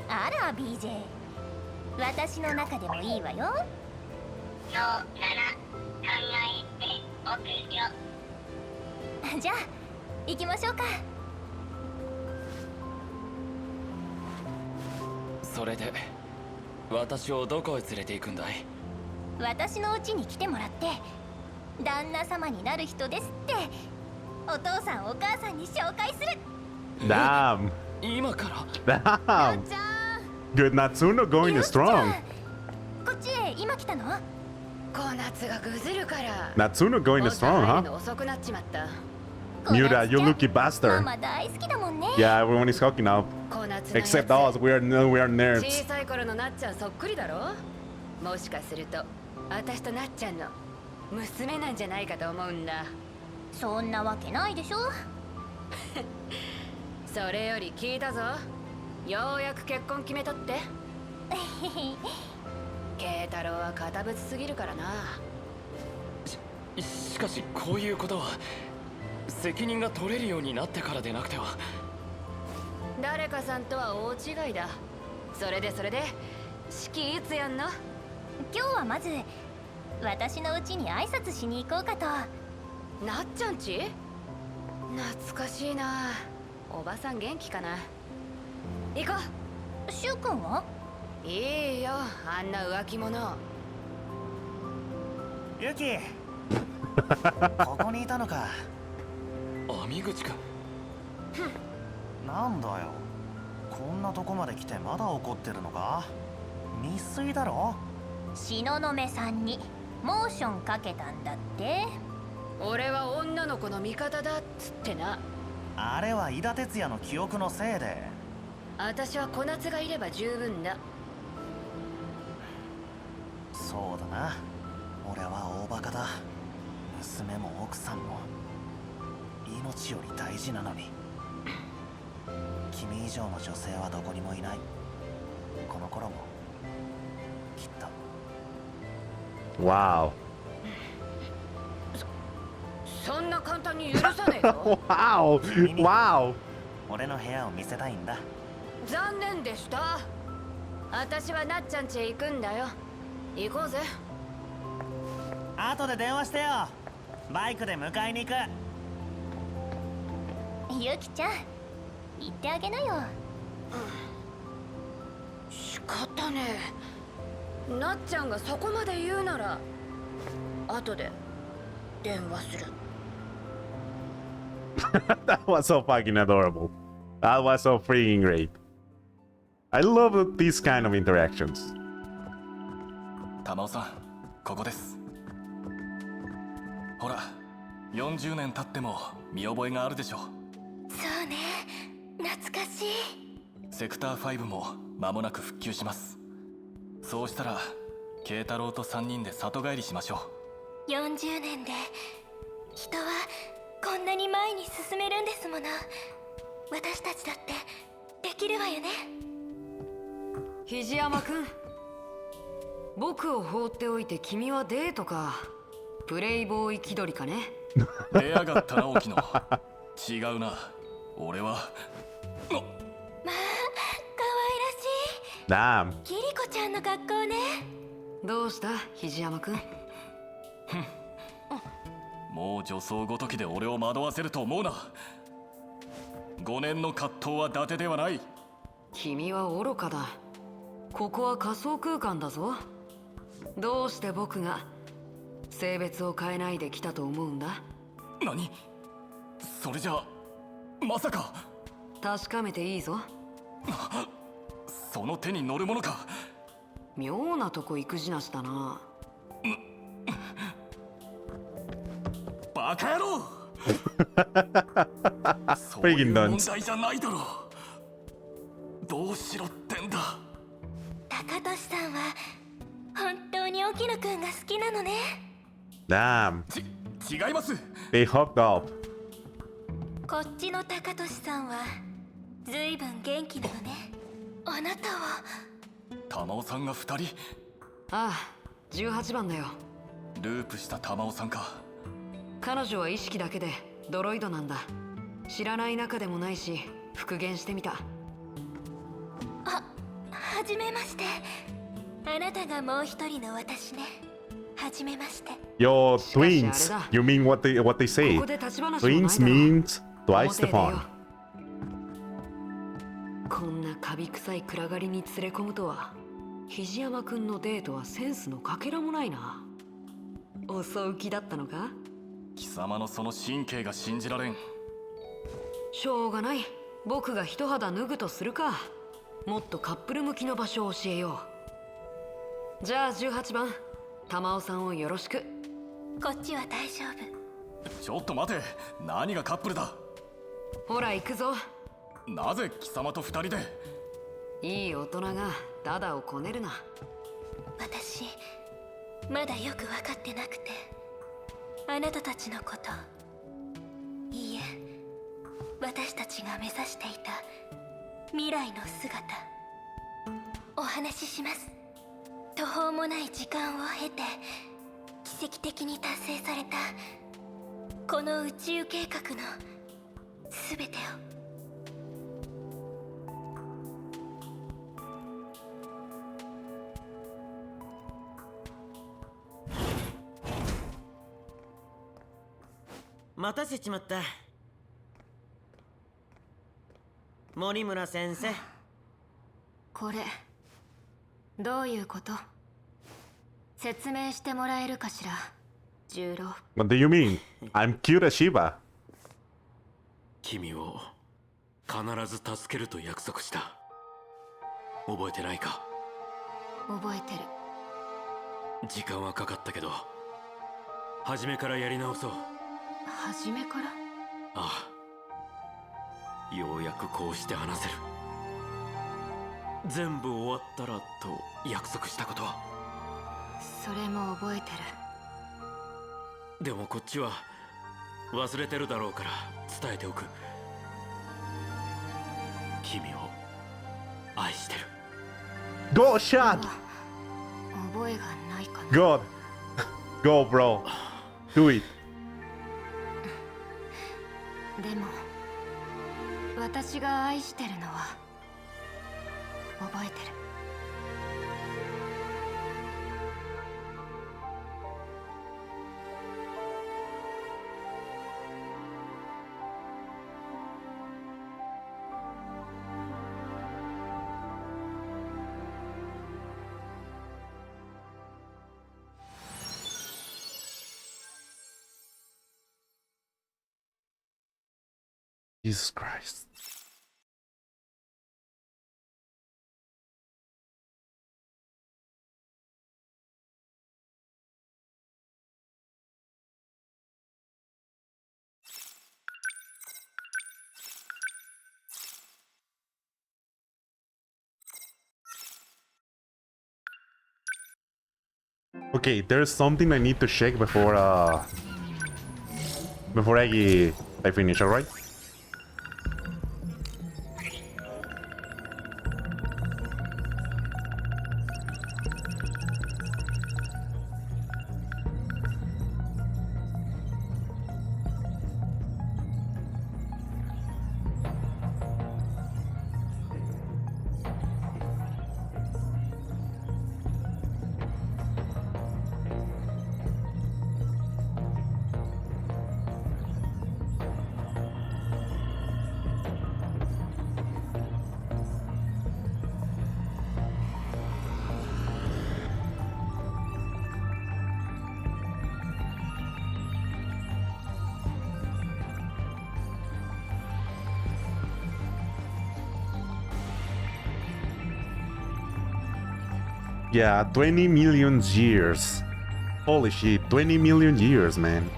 あら BJ、 私の中でもいいわよ。そうなら考えておくよ。じゃあ行きましょうか。それで私をどこへ連れて行くんだい。私の家に来てもらって旦那様になる人ですってお父さんお母さんに紹介する。 Damn. 今から。 Damn. Good Natsuno going ゆうきちゃん strong. こっちへ今来たの？小夏がぐずるから Natsuno going もっと入 strong, るの huh? 遅くなっちまった。 Miura, you lucky マ bastard. マ大好きだもんね。 Yeah, everyone is hugging now. 小夏のやつ Except us, we are nerds. 小さい頃のなっちゃんそっくりだろ。もしかすると私となっちゃんの娘なんじゃないかと思うんだ。そんなわけないでしょ。それより聞いたぞ。ようやく結婚決めたって。慶太郎は堅物すぎるからな。しかしこういうことは責任が取れるようになってからでなくては。誰かさんとは大違いだ。それで式いつやんの？今日はまず私の家に挨拶しに行こうかと。なっちゃんち？懐かしいな。おばさん元気かな。行こう。しゅうくんは？いいよ、あんな浮気者。ユキここにいたのか。網口くん。なんだよ、こんなとこまで来てまだ怒ってるのか。未遂だろ。東雲さんにモーションかけたんだって。俺は女の子の味方だっつってな。あれは伊田哲也の記憶のせいで。私は小夏がいれば十分だ。そうだな、俺は大バカだ。娘も奥さんも命より大事なのに。君以上の女性はどこにもいない。この頃もきっと。Wow. そんな簡単に許さねえよ。Wow. Wow. 俺の部屋を見せたいんだ。残念でした。私はなっちゃん家へ行くんだよ。行こうぜ。後で電話してよ。バイクで迎えに行く。ゆきちゃん言ってあげなよ。仕方ねえ。なっちゃんがそこまで言うなら後で電話する。That was so fucking adorable. That was so freaking great. I love these kind of interactions. 玉尾さん、ここです。ほら、40年経っても見覚えがあるでしょう。そうね、懐かしい。セクター5も間もなく復旧します。そうしたら慶太郎と3人で里帰りしましょう。40年で人はこんなに前に進めるんですもの。私たちだってできるわよね。肘山くん、僕を放っておいて君はデートか。プレイボーイ気取りかね。出やがったな沖野。違うな、俺は。まあ可愛らしい。 Damn. キリコちゃんの格好ね。どうした肘山くん。もう女装ごときで俺を惑わせると思うな。5年の葛藤は伊達ではない。君は愚かだ。ここは仮想空間だぞ。どうして僕が性別を変えないで来たと思うんだ。何？それじゃまさか。確かめていいぞ。その手に乗るものか。妙なとこ行くじなしだな。バカ野郎。そうい Freaking う問 dunce. 題じゃないだろう。どうしろってんだ。高俊さんは本当に沖野くんが好きなのね。 Damn. 違います。 They hooked up. こっちの高俊さんはずいぶん元気なのね。あなたは。玉尾さんが2人。ああ、18番だよ。ループした玉尾さんか。彼女は意識だけでドロイドなんだ。知らない仲でもないし復元してみた。はじめまして。あなたがもう一人の私ね。はじめまして。 Yo, Shikashi, twins. areda. You mean what they say? ここで立ち話もないだろ。 Twins means twice the 表出よ fun. こんなカビ臭い暗がりに連れ込むとは。肘山くんのデートはセンスのかけらもないな。襲う気だったのか。貴様のその神経が信じられん。しょうがない。僕が一肌脱ぐとするか。もっとカップル向きの場所を教えよう。じゃあ18番、玉尾さんをよろしく。こっちは大丈夫。ちょっと待て。何がカップルだ。ほら行くぞ。なぜ貴様と2人で。いい大人がダダをこねるな。私まだよく分かってなくて。あなたたちのこと。いいえ、私たちが目指していた未来の姿お話しします。途方もない時間を経て奇跡的に達成されたこの宇宙計画の全てを。待たせちまった。森村先生。これどういうこと？説明してもらえるかしら、十郎。 What do you mean? I'm cute as Shiba. 君を必ず助けると約束した。覚えてないか。覚えてる。時間はかかったけど初めからやり直そう。初めから？ああ、ようやくこうして話せる。全部終わったらと約束したことは。それも覚えてる。でもこっちは忘れてるだろうから伝えておく。君を愛してる。 Go, shot! 覚えがないかな。 Go! Go, bro. Do it. でも私が愛してるのは覚えてる。Jesus Christ. Okay, there's something I need to check before I finish, alright? Yeah, 20 million years. Holy shit, 20 million years, man.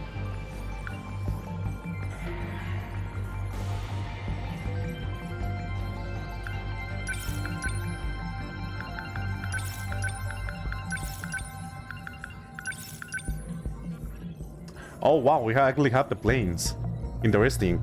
Oh wow, we actually have the planes. Interesting.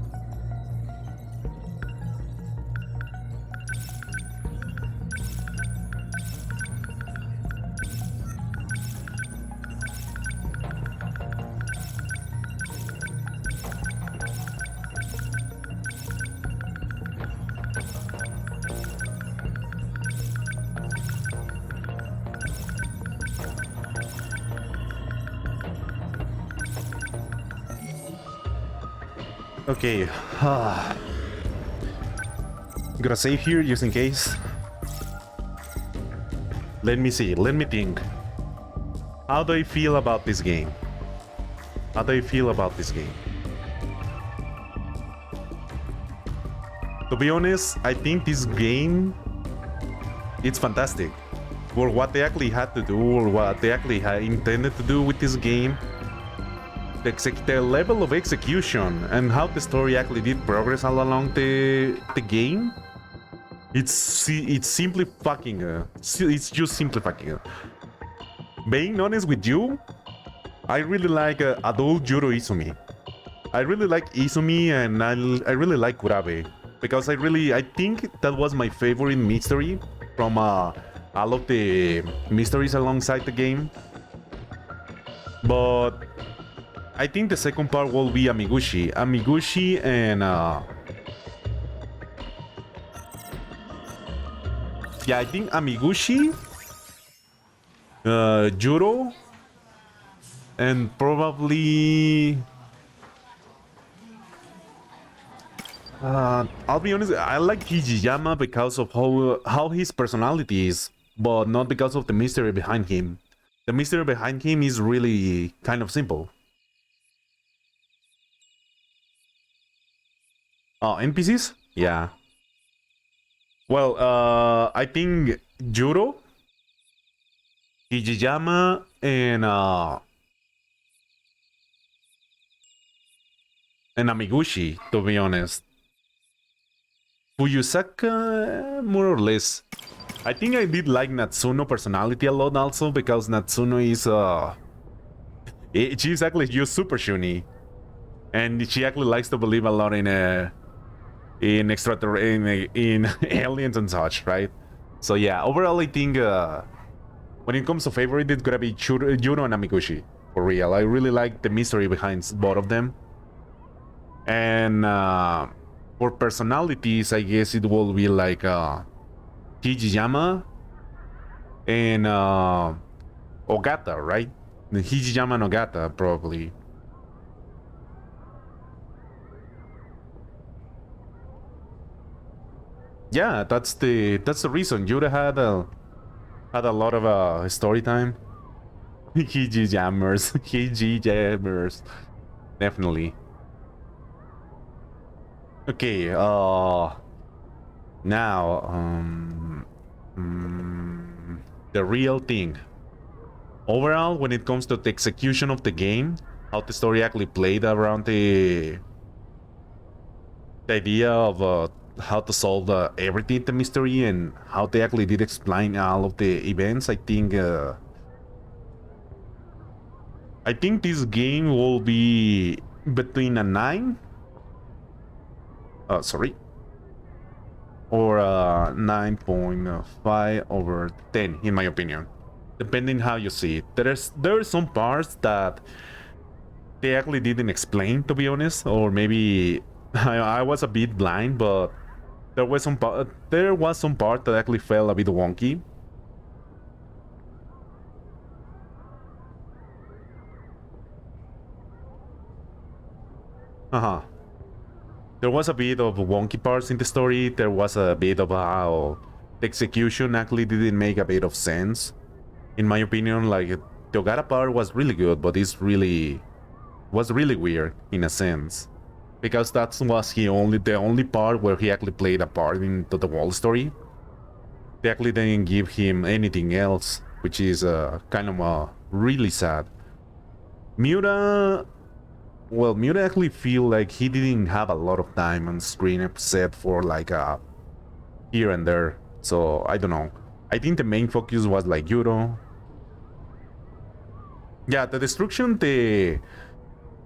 Okay, I'm gonna save here just in case. Let me see, let me think. How do I feel about this game? How do I feel about this game? To be honest, I think this game, it's fantastic. For what they actually had to do, or what they actually had intended to do with this game. The level of execution and how the story actually did progress all along the game. It's simply fucking it's just simply fucking being honest with you, I really like adult Juro Izumi. I really like Izumi, and I really like Kurabe, because I think that was my favorite mystery from all of the mysteries alongside the game. But I think the second part will be Amiguchi. Amiguchi and yeah, I think Amiguchi, Juro, and probably I'll be honest, I like Hijiyama because of how his personality is, but not because of the mystery behind him. The mystery behind him is really kind of simple. Oh, NPCs? Yeah. Well, I think Juro, Hijiyama, and Amiguchi, to be honest. Fuyusaka, more or less. I think I did like Natsuno personality a lot also, because Natsuno is she's actually just super shuni, and she actually likes to believe a lot in aliens and such, right? So yeah, overall I think when it comes to favorite, it's gonna be Juro and Amiguchi, for real. I really like the mystery behind both of them. And for personalities, I guess it will be like Hijiyama and Ogata, right? Hijiyama and Ogata, probably. Yeah, that's the reason. Juro had a lot of story time. Hijijammers, Hijijammers, definitely. Okay, now the real thing. Overall, when it comes to the execution of the game, how the story actually played around the idea of how to solve everything, the mystery, and how they actually did explain all of the events, I think I think this game will be between a 9. Sorry. Or a 9.5 over 10, in my opinion. Depending how you see it. There are some parts that they actually didn't explain, to be honest, or maybe I was a bit blind, but there was some part that actually felt a bit wonky. There was a bit of wonky parts in the story. There was a bit of how the execution actually didn't make a bit of sense, in my opinion. Like the Ogata part was really good, but was really weird in a sense, because that was the only part where he actually played a part into the whole story. They actually didn't give him anything else, which is kind of really sad. Miura actually feel like he didn't have a lot of time on screen except for like here and there. So I don't know. I think the main focus was like Yuro. Yeah, the destruction,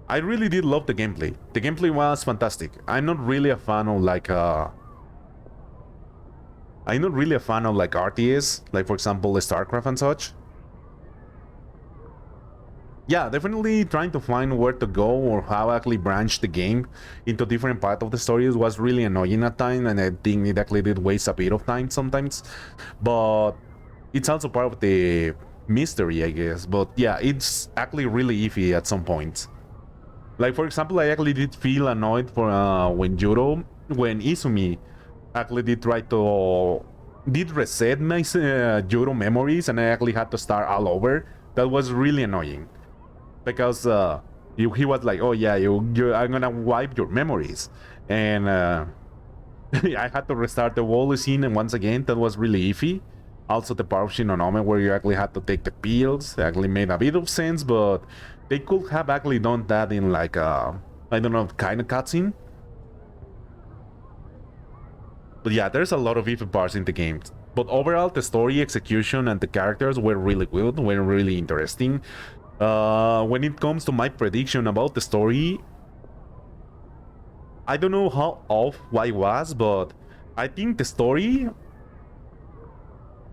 I really did love the gameplay. The gameplay was fantastic. I'm not really a fan of like RTS, like for example StarCraft and such. Yeah, definitely trying to find where to go or how actually branch the game into different parts of the stories was really annoying at times, and I think it actually did waste a bit of time sometimes. But it's also part of the mystery, I guess. But yeah, it's actually really iffy at some points. Like for example, I actually did feel annoyed for when Izumi actually did reset my Juro memories, and I actually had to start all over. That was really annoying. Because he was like, oh yeah, I'm gonna wipe your memories, and I had to restart the whole scene once again. That was really iffy. Also the part of Shinonome where you actually had to take the pills actually made a bit of sense, but they could have actually done that in like I don't know, kind of cutscene. But yeah, there's a lot of iffy parts in the game. But overall, the story, execution, and the characters were really good, were really interesting. When it comes to my prediction about the story, I don't know how off I was, but I think the story...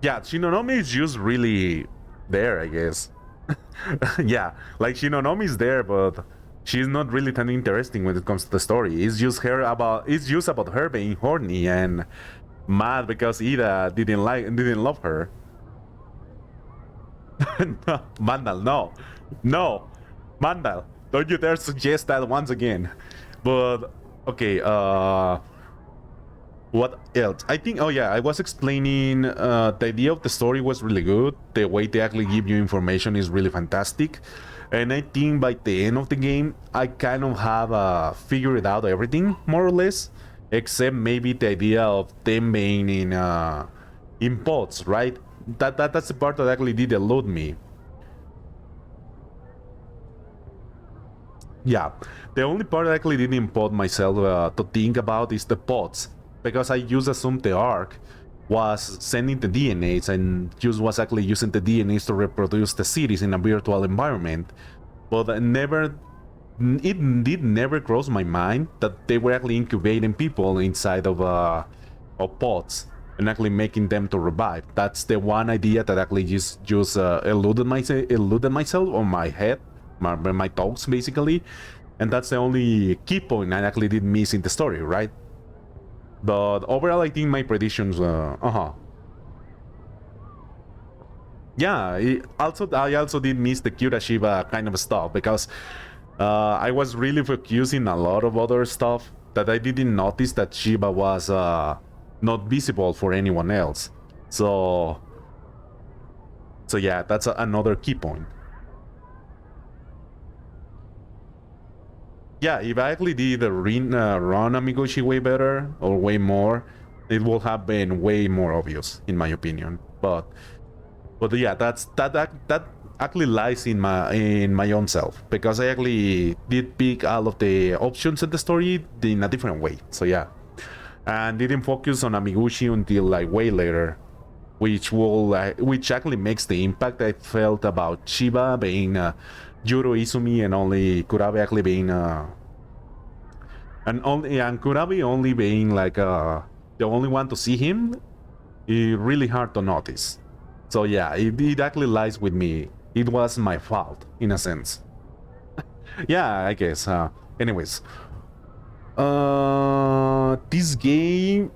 Yeah, Shinonome is just really there, I guess. Yeah, like Shinonome is there, but she's not really that interesting when it comes to the story. It's just about her being horny and mad because Ida didn't love her. No, Mandal, no, Mandal, don't you dare suggest that once again. But okay, what else? I think, oh yeah, I was explaining the idea of the story was really good. The way they actually give you information is really fantastic, and I think by the end of the game I kind of have figured out everything more or less, except maybe the idea of them being in pods, right? That's the part that actually did elude me. Yeah, the only part I actually didn't import myself to think about is the pods, because I just assumed the arc was sending the DNAs and just was actually using the DNAs to reproduce the cities in a virtual environment. But it did never cross my mind that they were actually incubating people inside of pods and actually making them to revive. That's the one idea that actually just eluded myself on my head, my thoughts basically, and that's the only key point I actually did miss in the story, right? But overall, I think my predictions, yeah. I also did miss the Kyura Shiba kind of stuff because I was really focusing a lot of other stuff that I didn't notice that Shiba was not visible for anyone else. So yeah, that's another key point. Yeah, if I actually did run Amiguchi way better or way more, it would have been way more obvious in my opinion. But yeah, that actually lies in my own self, because I actually did pick all of the options in the story in a different way. So yeah, and didn't focus on Amiguchi until like way later, which actually makes the impact I felt about Chiba being Juro Izumi and only Kurabe actually being and Kurabe only being like the only one to see him. It's really hard to notice. So yeah, it actually lies with me. It was my fault in a sense. Yeah, I guess. Anyways, this game,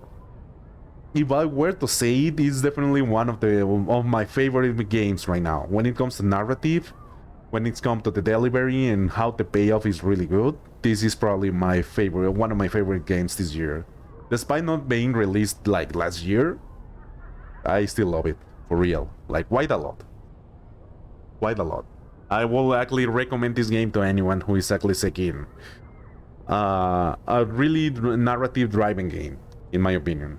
if I were to say it, is definitely one of my favorite games right now. When it comes to narrative, when it comes to the delivery and how the payoff is really good, this is probably one of my favorite games this year. Despite not being released like last year, I still love it for real. Like quite a lot. Quite a lot. I will actually recommend this game to anyone who is actually seeking a really narrative driving game, in my opinion.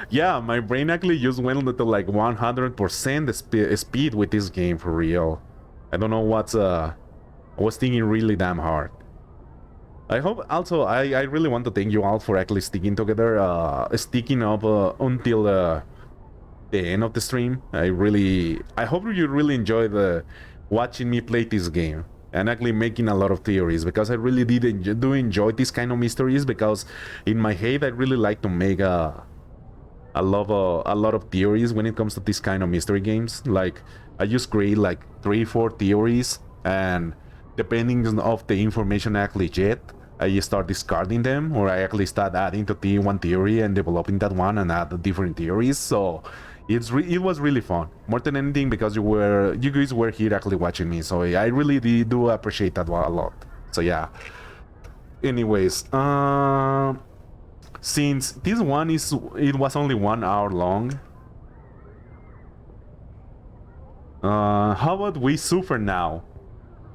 Yeah, my brain actually just went to like 100% speed with this game for real. I don't know what's I was thinking really damn hard. I hope also I really want to thank you all for actually sticking together, sticking up until the end of the stream. I hope you really enjoyed watching me play this game and actually making a lot of theories, because I really do enjoy this kind of mysteries, because in my head I really like to make a lot of theories when it comes to this kind of mystery games. Like I just create like 3-4 theories, and depending on the information I actually get, I start discarding them, or I actually start adding to one theory and developing that one and add different theories. So it was really fun, more than anything, because you guys were here actually watching me. So I really do appreciate that a lot. So yeah. Anyways, since this one was only 1 hour long, how about we suffer now?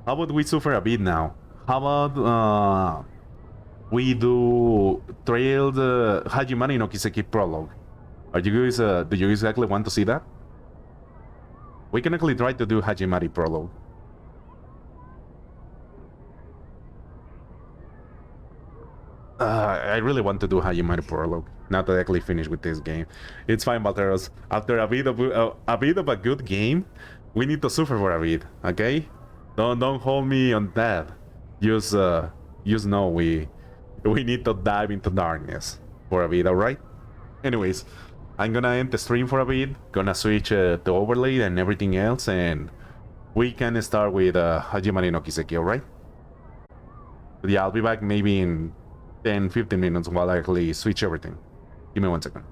How about we suffer a bit now? How about we do trailed Hajimari no Kiseki prologue? Are you guys do you guys actually want to see that? We can actually try to do Hajimari prologue. I really want to do Hajimari prologue now that I actually finished with this game. It's fine, Valteros. After a bit of a good game, we need to suffer for a bit, okay? Don't hold me on that. Just know we need to dive into darkness for a bit, alright? Anyways, I'm gonna end the stream for a bit, gonna switch to overlay and everything else, and we can start with Hajimari no Kiseki, alright? Yeah, I'll be back maybe in 10-15 minutes while I actually switch everything. Give me 1 second.